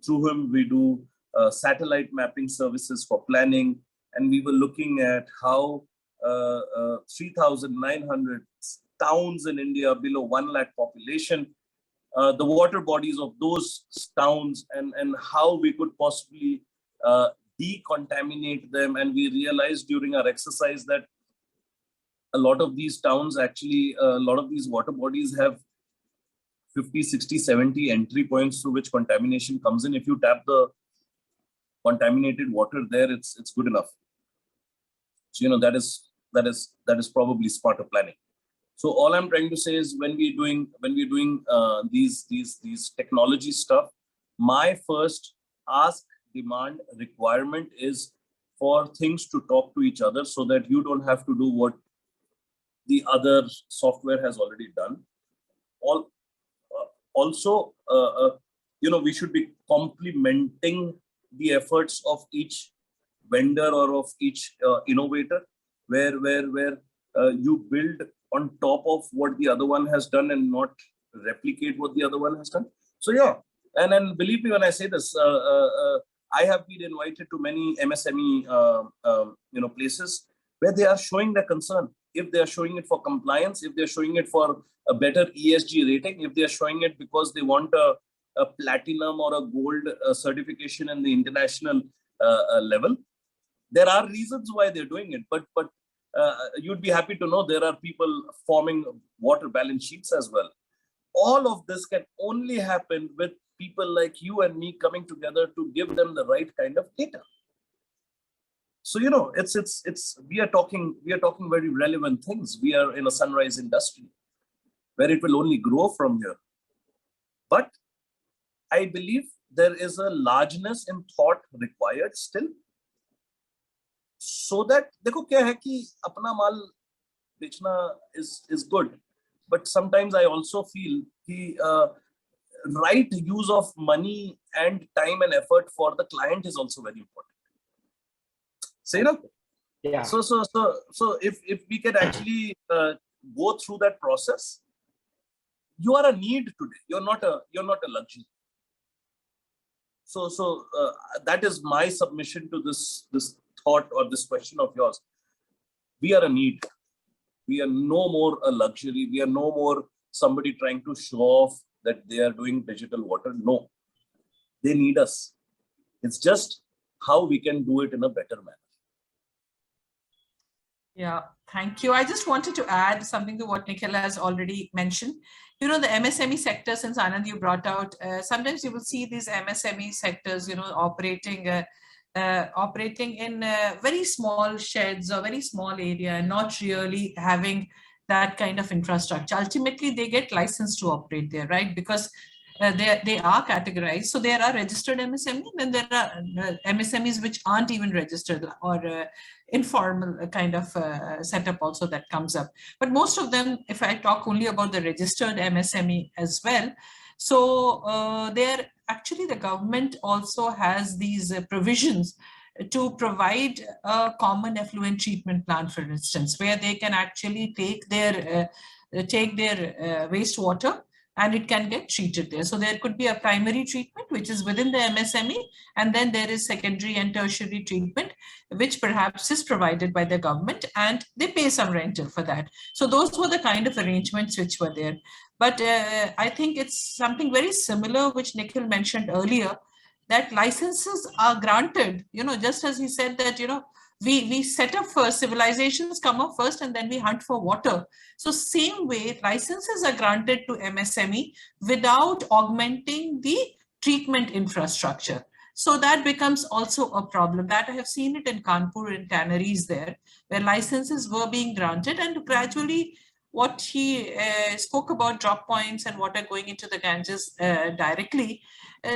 through whom we do satellite mapping services for planning. And we were looking at how 3,900 towns in India below 1 lakh population, the water bodies of those towns, and how we could possibly decontaminate them. And we realized during our exercise that a lot of these towns actually, a lot of these water bodies have 50, 60, 70 entry points through which contamination comes in. If you tap the contaminated water there, it's good enough. So, you know, that is probably smarter planning. So all I'm trying to say is when we're doing these technology stuff, my first ask, demand, requirement is for things to talk to each other so that you don't have to do what the other software has already done. Also, you know, we should be complementing the efforts of each vendor or of each innovator, where you build on top of what the other one has done and not replicate what the other one has done. So yeah, and then believe me when I say this, I have been invited to many MSME you know, places where they are showing their concern. If they are showing it for compliance, if they're showing it for a better ESG rating, if they're showing it because they want a platinum or a gold certification in the international level, there are reasons why they're doing it. But you'd be happy to know there are people forming water balance sheets as well. All of this can only happen with people like you and me coming together to give them the right kind of data. So, you know, we are talking very relevant things. We are in a sunrise industry where it will only grow from here. But I believe there is a largeness in thought required still. So that, देखो क्या है कि अपना माल बेचना is good, but sometimes I also feel the right use of money and time and effort for the client is also very important. So, you know, yeah. So if we can actually go through that process, you are a need today. You're not a luxury. So that is my submission to this thought or this question of yours. We are a need. We are no more a luxury. We are no more somebody trying to show off that they are doing digital water. No, they need us. It's just how we can do it in a better manner. Yeah, thank you. I just wanted to add something to what Nikhil has already mentioned. You know, the MSME sector, since Anand, you brought out, sometimes you will see these MSME sectors, you know, operating in very small sheds or very small area and not really having that kind of infrastructure. Ultimately, they get licensed to operate there, right? Because they are categorized. So there are registered MSME, and there are MSMEs which aren't even registered, or informal kind of setup also that comes up. But most of them, if I talk only about the registered MSME as well, so there actually the government also has these provisions to provide a common effluent treatment plant, for instance, where they can actually take their wastewater and it can get treated there. So there could be a primary treatment, which is within the MSME, and then there is secondary and tertiary treatment, which perhaps is provided by the government, and they pay some rental for that. So those were the kind of arrangements which were there. But I think it's something very similar, which Nikhil mentioned earlier, that licenses are granted, you know, just as he said that, you know, we set up first, civilizations come up first, and then we hunt for water. So same way, licenses are granted to MSME without augmenting the treatment infrastructure. So that becomes also a problem. That I have seen it in Kanpur, in tanneries there, where licenses were being granted, and gradually what he spoke about, drop points and water going into the Ganges directly.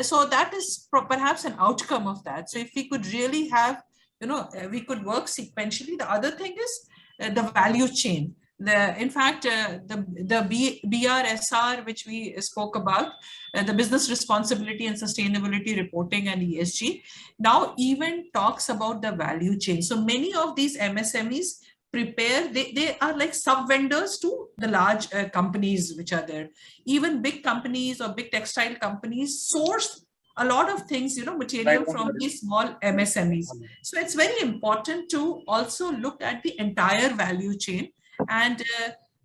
So that is perhaps an outcome of that. So if we could really have, you know, we could work sequentially. The other thing is the value chain. In fact, the BRSR, which we spoke about, the business responsibility and sustainability reporting and ESG, now even talks about the value chain. So many of these MSMEs prepare, they are like sub vendors to the large companies which are there. Even big companies or big textile companies source a lot of things, material from these small MSMEs. So it's very important to also look at the entire value chain. And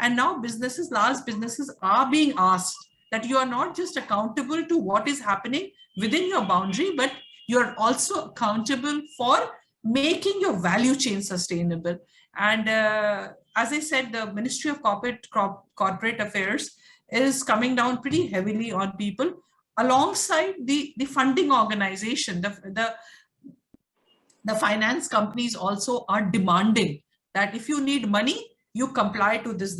now businesses, large businesses, are being asked that you are not just accountable to what is happening within your boundary, but you are also accountable for making your value chain sustainable. And as I said, the Ministry of Corporate Affairs is coming down pretty heavily on people, alongside the funding organization. The finance companies also are demanding that if you need money, you comply to this.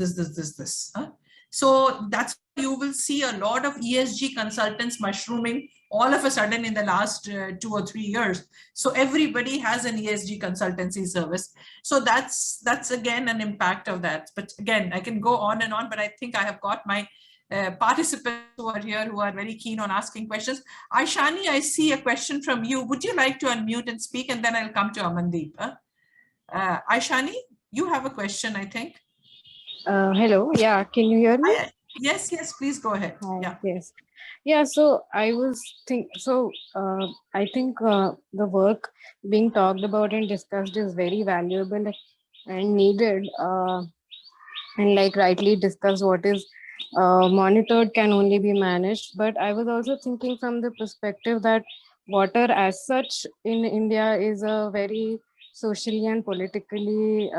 So that's why you will see a lot of ESG consultants mushrooming all of a sudden in the last 2 or 3 years. So everybody has an ESG consultancy service. So that's again an impact of that. But again, I can go on and on, but I think I have got my participants who are here who are very keen on asking questions. Aishani, I see a question from you. Would you like to unmute and speak, and then I'll come to Amandeep? Aishani, you have a question, I think. Hello. Yeah. Can you hear me? Yes. Please go ahead. Yes. Yeah. So I think the work being talked about and discussed is very valuable and needed. And like rightly discussed, what is monitored can only be managed. But I was also thinking from the perspective that water as such in India is a very socially and politically,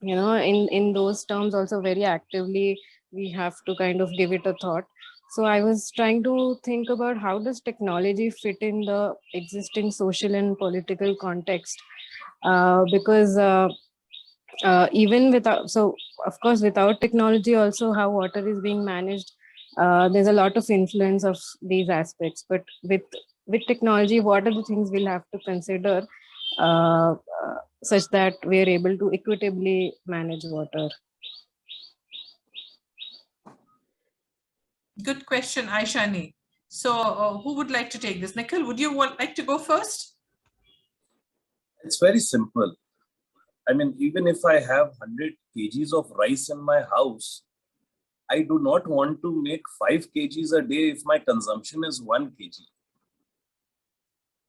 in those terms also very actively, we have to kind of give it a thought. So I was trying to think about how does technology fit in the existing social and political context, because even without, so of course without technology also how water is being managed, there's a lot of influence of these aspects. But with technology, what are the things we'll have to consider such that we are able to equitably manage water? Good question, Aishani. So who would like to take this? Nikhil, would you like to go first? It's very simple. I mean, even if I have 100 kgs of rice in my house, I do not want to make 5 kgs a day if my consumption is 1 kg.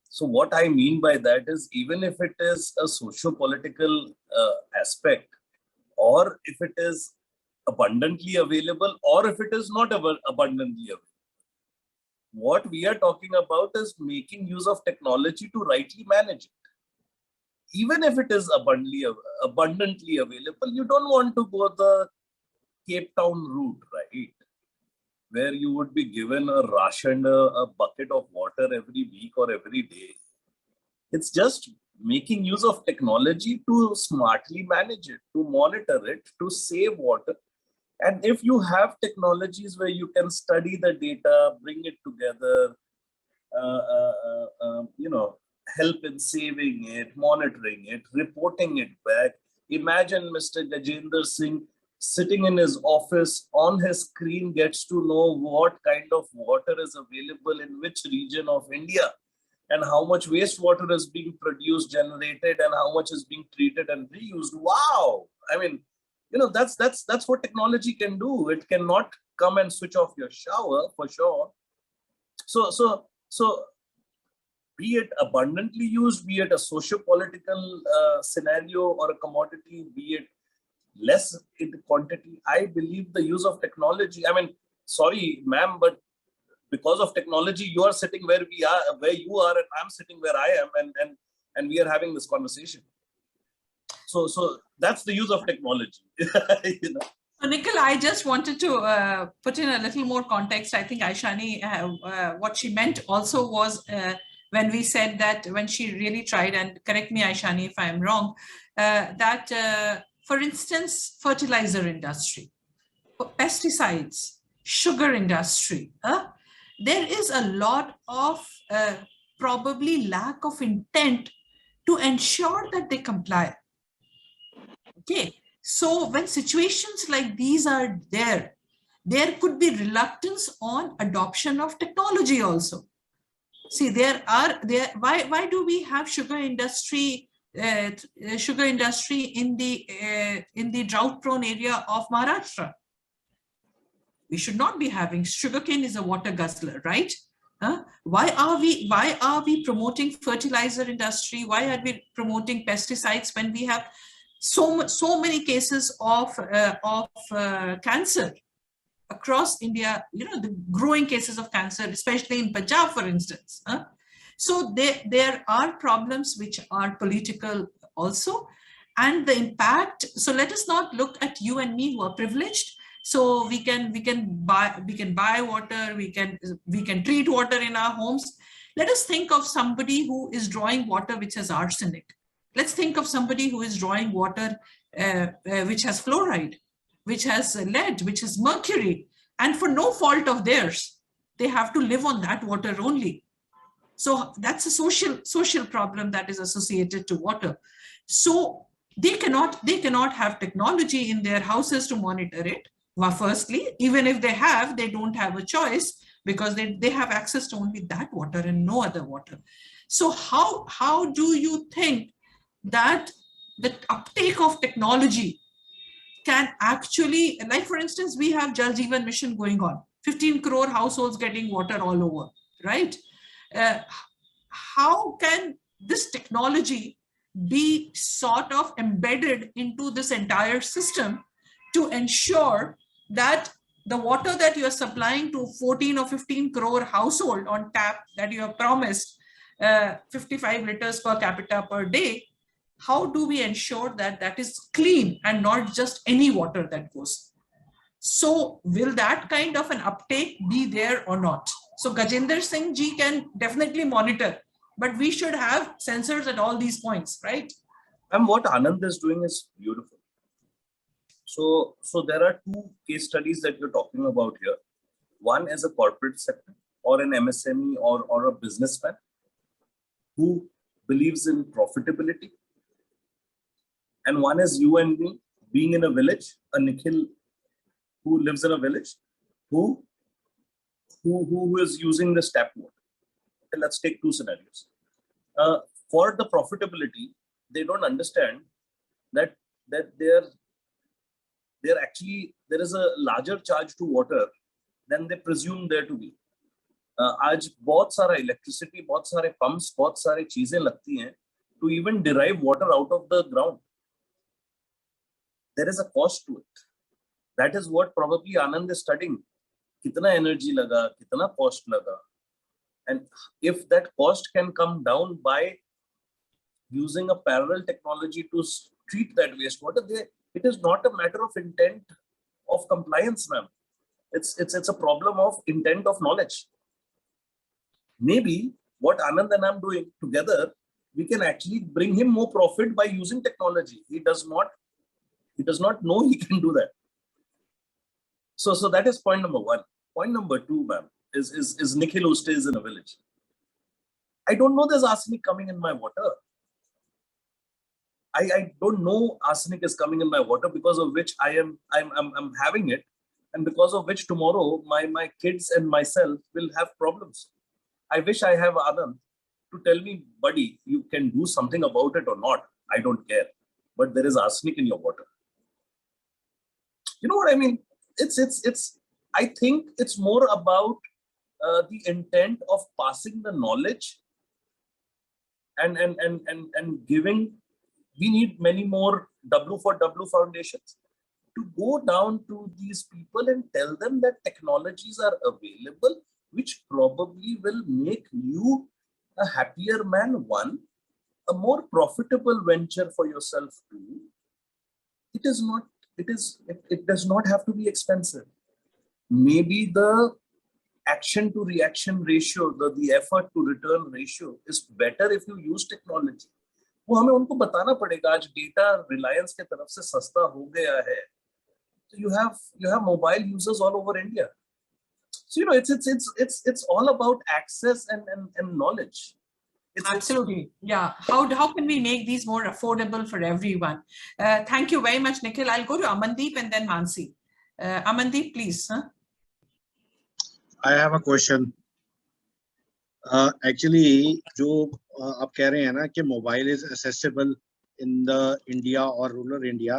So what I mean by that is, even if it is a socio-political aspect, or if it is abundantly available, or if it is not abundantly available, what we are talking about is making use of technology to rightly manage it. Even if it is abundantly available, you don't want to go the Cape Town route, right? Where you would be given a ration, a bucket of water every week or every day. It's just making use of technology to smartly manage it, to monitor it, to save water. And if you have technologies where you can study the data, bring it together, help in saving it, monitoring it, reporting it back. Imagine Mr. Gajendra Singh sitting in his office, on his screen gets to know what kind of water is available in which region of India, and how much wastewater is being produced, generated, and how much is being treated and reused. Wow! I mean, that's what technology can do. It cannot come and switch off your shower, for sure. So be it abundantly used, be it a socio-political scenario or a commodity, be it less in quantity, I believe the use of technology, I mean, sorry, ma'am, but because of technology, you are sitting where you are, and I'm sitting where I am, and we are having this conversation. So that's the use of technology. So Nikhil, I just wanted to put in a little more context. I think Aishani, what she meant also was when we said that, when she really tried, and correct me Aishani if I'm wrong, that for instance, fertilizer industry, pesticides, sugar industry, there is a lot of probably lack of intent to ensure that they comply. Okay, so when situations like these are there could be reluctance on adoption of technology also. See, why do we have sugar industry sugar industry in the drought-prone area of Maharashtra. We should not be having. Sugarcane is a water guzzler, right? Why are we promoting fertilizer industry? Why are we promoting pesticides when we have so many cases of cancer across India? The growing cases of cancer, especially in Punjab, for instance. So there are problems which are political also, and the impact. So let us not look at you and me who are privileged. So we can buy water, we can treat water in our homes. Let us think of somebody who is drawing water which has arsenic. Let's think of somebody who is drawing water which has fluoride, which has lead, which has mercury, and for no fault of theirs, they have to live on that water only. So that's a social problem that is associated to water. So they cannot have technology in their houses to monitor it. Well, firstly, even if they don't have a choice, because they have access to only that water and no other water. So how do you think that the uptake of technology can actually, like for instance, we have Jal Jeevan Mission going on, 15 crore households getting water all over, right? How can this technology be sort of embedded into this entire system to ensure that the water that you are supplying to 14 or 15 crore household on tap that you have promised 55 liters per capita per day, how do we ensure that that is clean and not just any water that goes? So will that kind of an uptake be there or not? So Gajendra Singh ji can definitely monitor, but we should have sensors at all these points, right? And what Anand is doing is beautiful. So there are two case studies that you're talking about here. One is a corporate sector or an MSME or a businessman who believes in profitability. And one is you and me being in a village, a Nikhil who lives in a village, who is using this tap water. Okay, let's take two scenarios. For the profitability, they don't understand that they're actually, there is a larger charge to water than they presume there to be. आज बहुत सारा electricity, बहुत सारे pumps, बहुत सारे चीजें लगती हैं to even derive water out of the ground. There is a cost to it. That is what probably Anand is studying. Kitna energy laga, kitna cost laga. And if that cost can come down by using a parallel technology to treat that wastewater, it is not a matter of intent of compliance, ma'am. It's a problem of intent of knowledge. Maybe what Anand and I am doing together, we can actually bring him more profit by using technology. He does not know he can do that. So that is point number one. Point number two, ma'am, is Nikhil who stays in a village. I don't know there's arsenic coming in my water. I don't know arsenic is coming in my water, because of which I'm having it, and because of which tomorrow my kids and myself will have problems. I wish I have Anand to tell me, buddy, you can do something about it or not. I don't care. But there is arsenic in your water. You know what I mean? I think it's more about the intent of passing the knowledge and giving. We need many more W for W foundations to go down to these people and tell them that technologies are available, which probably will make you a happier man, one, a more profitable venture for yourself, two. It does not have to be expensive. Maybe the action to reaction ratio, the effort to return ratio is better if you use technology. वो हमें उनको बताना पड़ेगा आज data Reliance के तरफ से सस्ता हो गया है. So you have mobile users all over India. So it's all about access and knowledge. Absolutely, yeah. How can we make these more affordable for everyone? Thank you very much, Nikhil. I'll go to Amandeep and then Mansi. Amandeep, please. I have a question. Actually जो आप कह रहे हैं ना कि mobile is accessible in the India और rural India,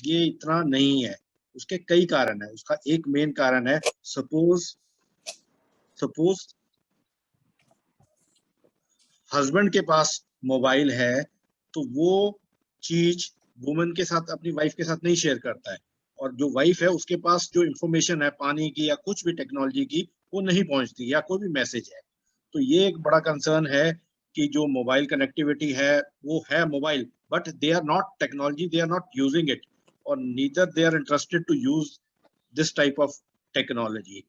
ये इतना नहीं है। उसके कई कारण है। उसका एक मेन कारण है, सपोज सपोज हस्बैंड के पास मोबाइल है तो वो चीज वुमन के साथ, अपनी वाइफ के साथ नहीं शेयर करता है, और जो वाइफ है उसके पास जो इंफॉर्मेशन है पानी की या कुछ भी टेक्नोलॉजी की, वो नहीं पहुंचती, या कोई भी मैसेज है। तो ये एक बड़ा कंसर्न है कि जो मोबाइल कनेक्टिविटी है वो है mobile, but they are not technology, they are not using it, और neither they are interested to use this type of technology.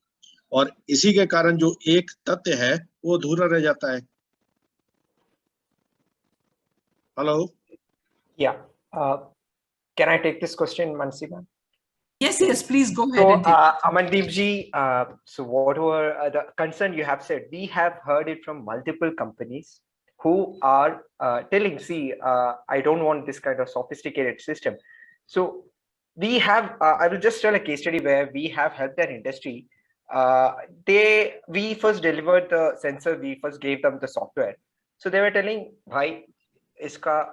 और इसी के कारण जो एक तथ्य है वो अधूरा रह जाता है। Hello. Yeah. Can I take this question, Mansi? Yes, yes, please go ahead So, and take it. Amandeep ji, so whatever the concern you have said, we have heard it from multiple companies who are telling, see, I don't want this kind of sophisticated system. So we have, I will just tell a case study where we have helped an industry. We first delivered the sensor, we first gave them the software. So they were telling, bhai, iska,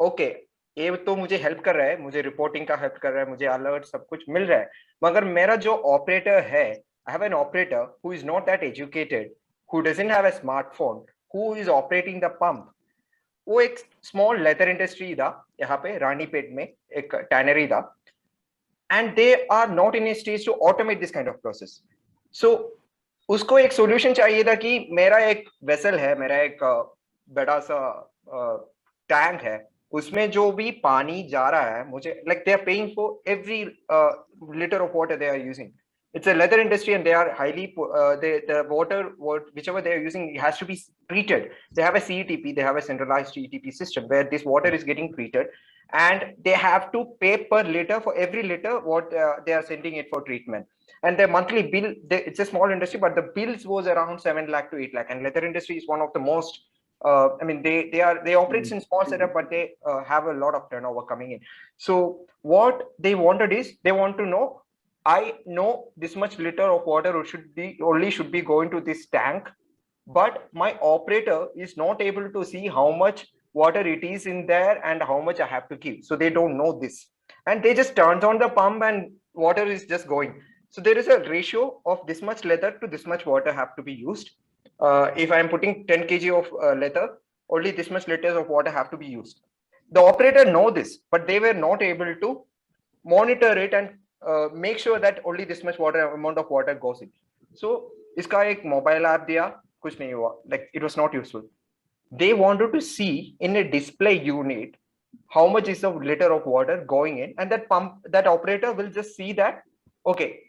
okay, ये तो मुझे help कर रहा है, मुझे reporting का help कर रहा है, मुझे अलर्ट सब कुछ मिल रहा है, मगर मेरा जो ऑपरेटर है, I have an operator who is not that educated, who doesn't have a smartphone, who is operating the pump. वो एक स्मॉल लेदर इंडस्ट्री था यहाँ पे रानीपेट में, एक टैनरी था, and they are not in a stage to automate this kind of process. So उसको एक सोल्यूशन चाहिए था कि मेरा एक वेसल है, मेरा एक बड़ा सा टैंक है, उसमें जो भी पानी जा रहा है, मुझे like they are paying for every liter of water they are using. It's a leather industry and they are highly the water whichever they are using has to be treated. They have a CETP, they have a centralized CETP system where this water is getting treated, and they have to pay per liter for every liter what they are sending it for treatment. And their monthly bill, it's a small industry, but the bills was around 7 lakh to 8 lakh. And leather industry is one of the most I mean, they operate in small setup, but they have a lot of turnover coming in. So what they wanted is, they want to know, I know this much liter of water should be going to this tank, but my operator is not able to see how much water it is in there and how much I have to give. So they don't know this, and they just turns on the pump and water is just going. So there is a ratio of this much leather to this much water have to be used. If I am putting 10 kg of leather, only this much liters of water have to be used. The operator know this, but they were not able to monitor it and make sure that only this much amount of water goes in. So iska ek mobile app diya, kuch nahi hua, like it was not useful. They wanted to see in a display unit how much is a liter of water going in, and that operator will just see that, okay,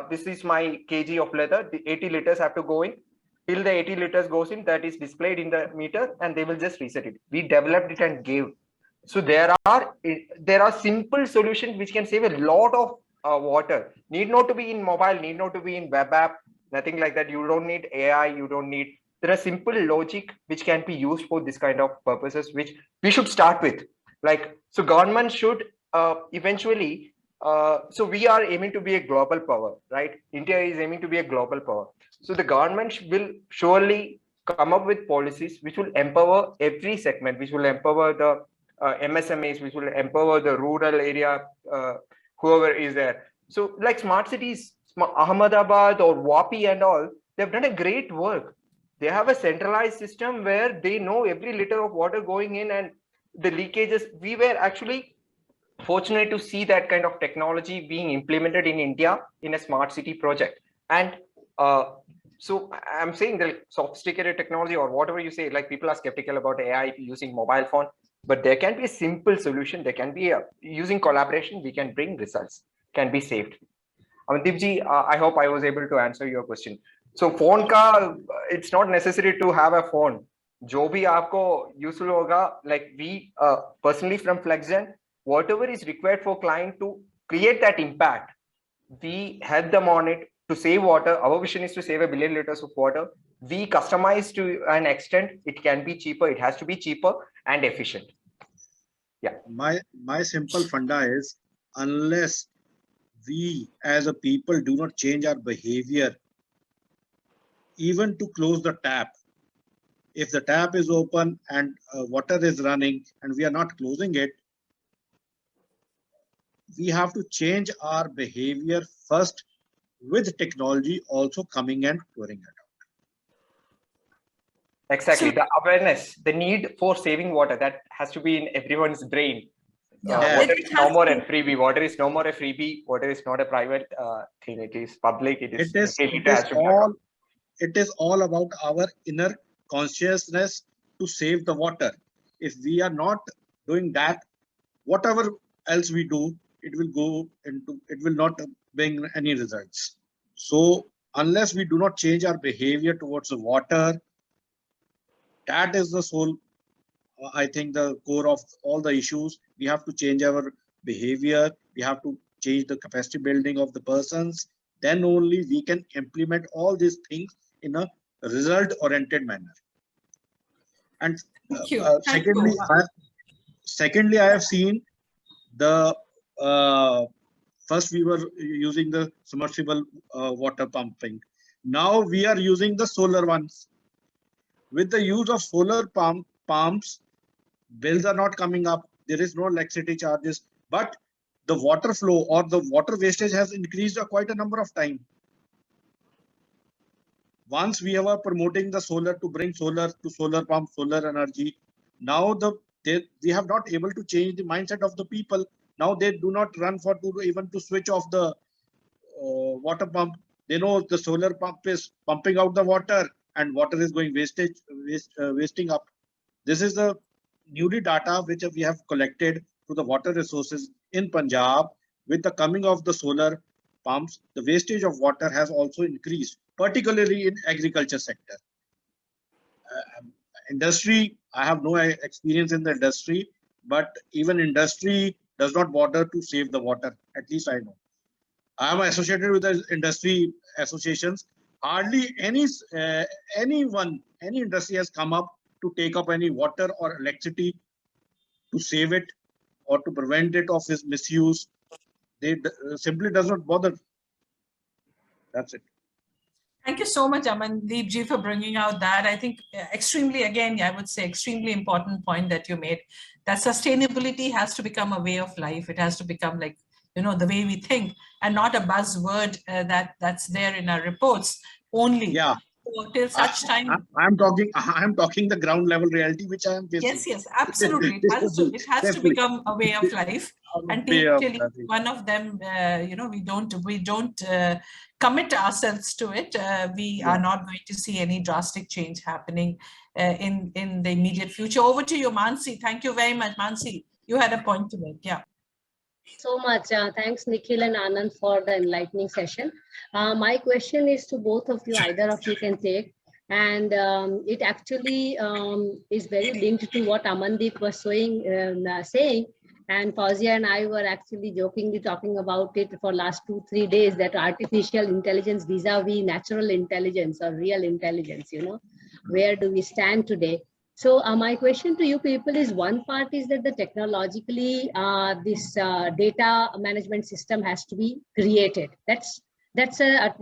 this is my kg of leather, the 80 liters have to go in. Till the 80 liters goes in, that is displayed in the meter, and they will just reset it. We developed it and gave. So there are simple solutions which can save a lot of water. Need not to be in mobile, need not to be in web app, nothing like that. You don't need AI, you don't need. There are simple logic which can be used for this kind of purposes, which we should start with. Like, so government should eventually. So we are aiming to be a global power, right? India is aiming to be a global power. So the government will surely come up with policies which will empower every segment, which will empower the MSMEs, which will empower the rural area, whoever is there. So like smart cities, Ahmedabad or Wapi and all, they've done a great work. They have a centralized system where they know every liter of water going in and the leakages. We were actually fortunate to see that kind of technology being implemented in India in a smart city project. And so I'm saying the sophisticated technology or whatever you say, like people are skeptical about AI using mobile phone, but there can be a simple solution. There can be using collaboration, we can bring results, can be saved. Amandeep ji, I hope I was able to answer your question. So phone ka, it's not necessary to have a phone. जो भी आपको useful होगा, like we personally from Fluxgen, whatever is required for client to create that impact, we help them on it to save water. Our vision is to save 1 billion liters of water. We customize to an extent. It can be cheaper. It has to be cheaper and efficient. Yeah. My simple funda is, unless we as a people do not change our behavior, even to close the tap, If the tap is open and water is running and we are not closing it, we have to change our behavior first, with technology also coming and clearing it out. Exactly. The awareness, the need for saving water, that has to be in everyone's brain. Yeah, Water it is has no more to- a freebie. Water is no more a freebie. Water is not a private thing. It is public. It is all about our inner consciousness to save the water. If we are not doing that, whatever else we do, it will not bring any results. So unless we do not change our behavior towards the water, that is the sole, I think, the core of all the issues. We have to change our behavior. We have to change the capacity building of the persons. Then only we can implement all these things in a result-oriented manner. And Thank you. secondly, I have seen the first we were using the submersible water pumping. Now we are using the solar ones. With the use of solar pumps, bills are not coming up. There is no electricity charges, but the water flow or the water wastage has increased quite a number of times. Once we were promoting the solar to bring solar to solar pump, solar energy. Now we have not able to change the mindset of the people. Now they do not run even to switch off the water pump. They know the solar pump is pumping out the water and water is going wasting up. This is the newly data which we have collected to the water resources in Punjab. With the coming of the solar pumps, the wastage of water has also increased, particularly in agriculture sector. Industry, I have no experience in the industry, but even industry does not bother to save the water. At least I know. I am associated with the industry associations. Hardly any industry has come up to take up any water or electricity to save it or to prevent it of its misuse. They simply does not bother. That's it. Thank you so much, Amandeep ji, for bringing out that. I think extremely important point that you made, that sustainability has to become a way of life. It has to become like, the way we think, and not a buzzword that's there in our reports only. Yeah. So till such time, I'm talking the ground level reality, which I am facing. Yes, absolutely. It has to become a way of life. Until one of them, we don't commit ourselves to it. We are not going to see any drastic change happening in the immediate future. Over to you, Mansi. Thank you very much, Mansi. You had a point to make. Yeah. So much. Thanks, Nikhil and Anand, for the enlightening session. My question is to both of you. Either of you can take. And it actually is very linked to what Amandeep was saying. And Fawzia and I were actually jokingly talking about it for last 2-3 days, that artificial intelligence vis-a-vis natural intelligence or real intelligence, where do we stand today? So my question to you people is, one part is that the technologically this data management system has to be created. That's a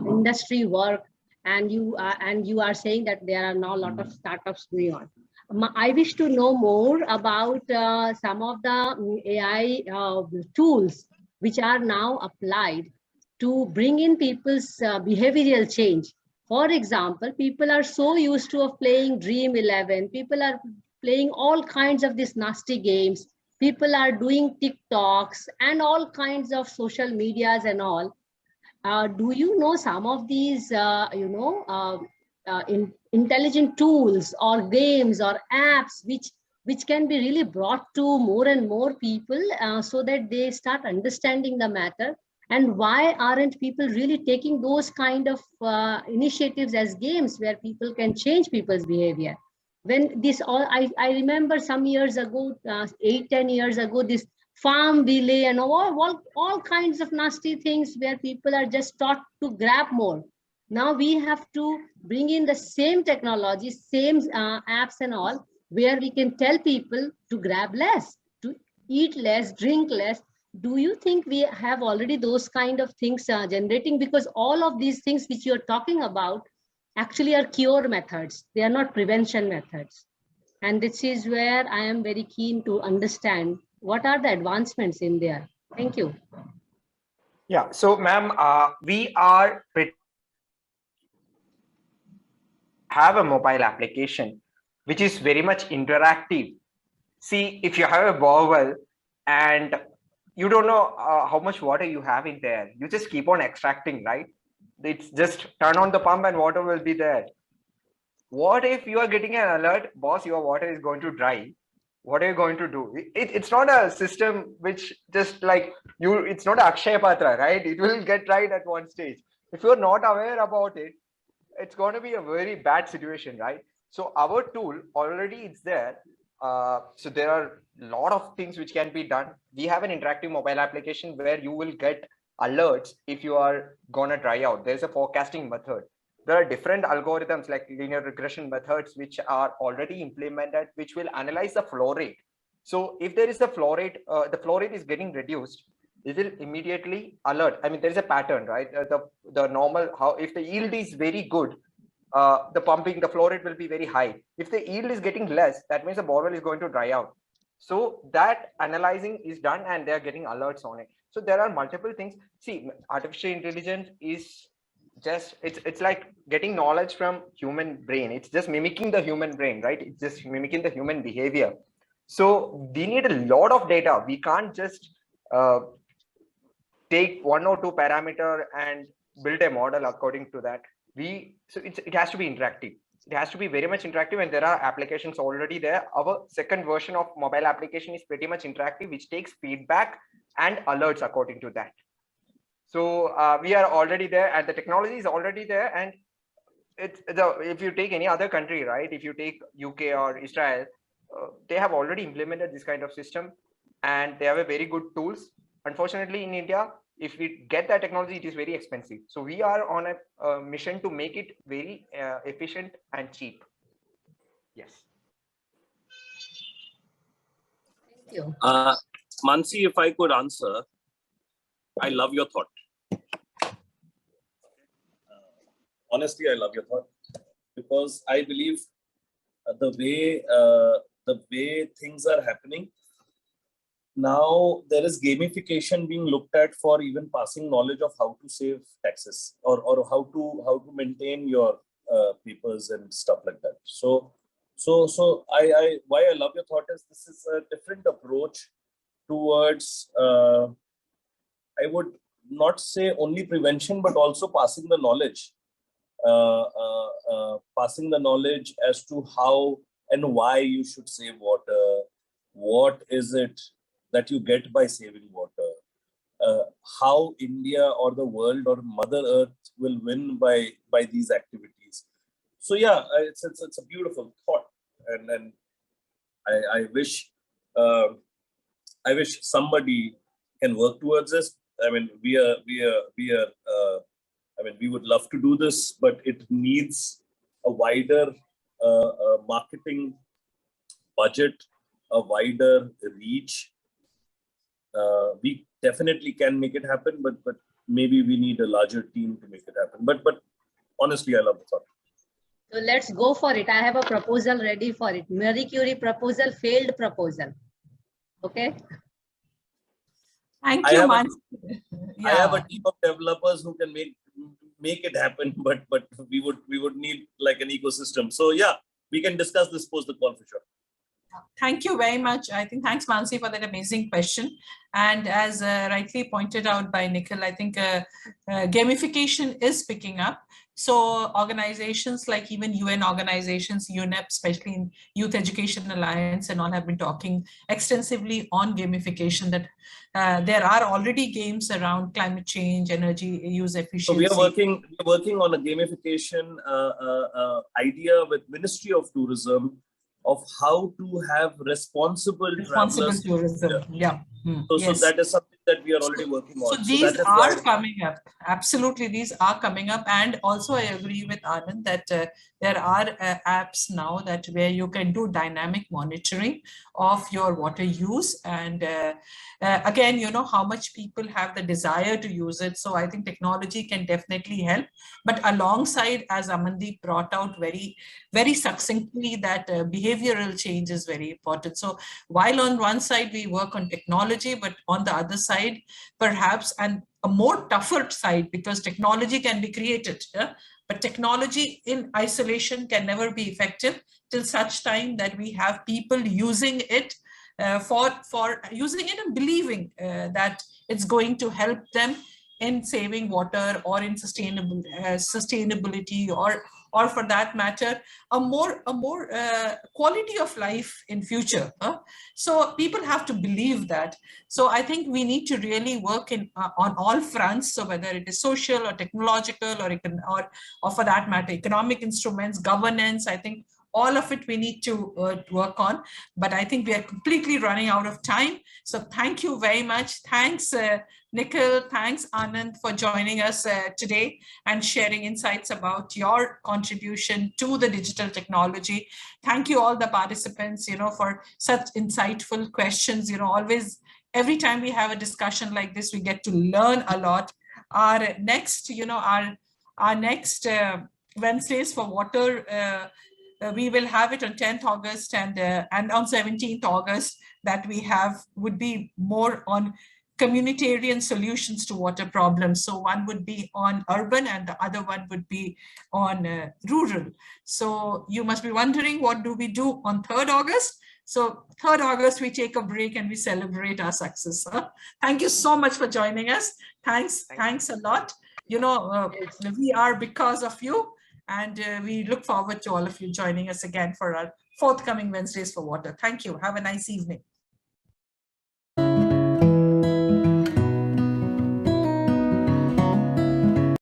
industry work, and you are saying that there are now a lot of startups going on. I wish to know more about some of the AI tools which are now applied to bring in people's behavioral change. For example, people are so used to playing Dream 11. People are playing all kinds of these nasty games. People are doing TikToks and all kinds of social medias and all. Do you know some of these, intelligent tools or games or apps which can be really brought to more and more people so that they start understanding the matter? And why aren't people really taking those kind of initiatives as games where people can change people's behavior? When this all, I remember some years ago, 8-10 years ago, this farm delay and all kinds of nasty things where people are just taught to grab more. Now we have to bring in the same technology, same apps and all, where we can tell people to grab less, to eat less, drink less. Do you think we have already those kind of things generating? Because all of these things which you're talking about actually are cure methods. They are not prevention methods. And this is where I am very keen to understand what are the advancements in there. Thank you. Yeah, so ma'am, we are have a mobile application which is very much interactive. See, if you have a borewell and you don't know how much water you have in there, you just keep on extracting, right? It's just turn on the pump and water will be there. What if you are getting an alert, boss, your water is going to dry? What are you going to do? It's not a system which just like you, it's not a Akshay Patra, right? It will get right at one stage. If you're not aware about it, it's going to be a very bad situation, right? So our tool already is there. So there are a lot of things which can be done. We have an interactive mobile application where you will get alerts if you are gonna dry out. There's a forecasting method. There are different algorithms like linear regression methods which are already implemented, which will analyze the flow rate. So if there is the flow rate is getting reduced, it will immediately alert. I mean, there is a pattern, right? The normal, how if the yield is very good, the flow rate will be very high. If the yield is getting less, that means the borewell is going to dry out. So that analyzing is done and they are getting alerts on it. So there are multiple things. See, artificial intelligence is just, it's like getting knowledge from human brain. It's just mimicking the human brain, right? It's just mimicking the human behavior. So we need a lot of data. We can't just take one or two parameter and build a model according to that. It has to be interactive. It has to be very much interactive, and there are applications already there. Our second version of mobile application is pretty much interactive, which takes feedback and alerts according to that. So we are already there, and the technology is already there. And if you take any other country, right? If you take UK or Israel, they have already implemented this kind of system, and they have a very good tools. Unfortunately, in India, if we get that technology, it is very expensive. So we are on a mission to make it very efficient and cheap. Yes. Thank you. Mansi, if I could answer, I love your thought. Honestly, I love your thought, because I believe the way things are happening now, there is gamification being looked at for even passing knowledge of how to save taxes or how to maintain your papers and stuff like that. So I why I love your thought is this is a different approach towards I would not say only prevention, but also passing the knowledge. Passing the knowledge as to how and why you should save water. What is it that you get by saving water? How India or the world or Mother Earth will win by these activities. So yeah, it's a beautiful thought, and I wish somebody can work towards this. I mean, we would love to do this, but it needs a wider marketing budget, a wider reach. We definitely can make it happen, but maybe we need a larger team to make it happen. But honestly, I love the thought. So let's go for it. I have a proposal ready for it. Marie Curie proposal, failed proposal. Okay. Thank you, Mansi. I have a team of developers who can make it happen, but we would need like an ecosystem. So yeah, we can discuss this post the call for sure. Thank you very much. I think thanks, Mansi, for that amazing question. And as rightly pointed out by Nikhil, I think gamification is picking up. So organizations like even UN organizations, UNEP, especially in Youth Education Alliance and all, have been talking extensively on gamification, that there are already games around climate change, energy use efficiency. So we are working on a gamification idea with Ministry of Tourism of how to have responsible tourism. Yeah. So that is something that we are already working on. So these are coming up. Absolutely, these are coming up. And also I agree with Anand that there are apps now that where you can do dynamic monitoring of your water use. And again, you know, how much people have the desire to use it. So I think technology can definitely help. But alongside, as Amandeep brought out very, very succinctly, that behavioral change is very important. So while on one side we work on technology, but on the other side, perhaps, and a more tougher side, because technology can be created, but technology in isolation can never be effective till such time that we have people using it for using it and believing that it's going to help them in saving water or in sustainability, or for that matter, a more quality of life in future. So people have to believe that. So I think we need to really work on all fronts. So whether it is social or technological or for that matter, economic instruments, governance, I think all of it we need to work on. But I think we are completely running out of time. So thank you very much. Thanks, Nikhil. Thanks, Anand, for joining us today and sharing insights about your contribution to the digital technology. Thank you all the participants, you know, for such insightful questions. You know, always, every time we have a discussion like this, we get to learn a lot. Our next, you know, our next Wednesdays for Water, we will have it on 10th August and on 17th August, that we have would be more on communitarian solutions to water problems. So one would be on urban and the other one would be on rural. So you must be wondering, what do we do on 3rd August? So 3rd August, we take a break and we celebrate our success. Thank you so much for joining us. Thanks a lot. You know, we are because of you. And we look forward to all of you joining us again for our forthcoming Wednesdays for Water. Thank you. Have a nice evening.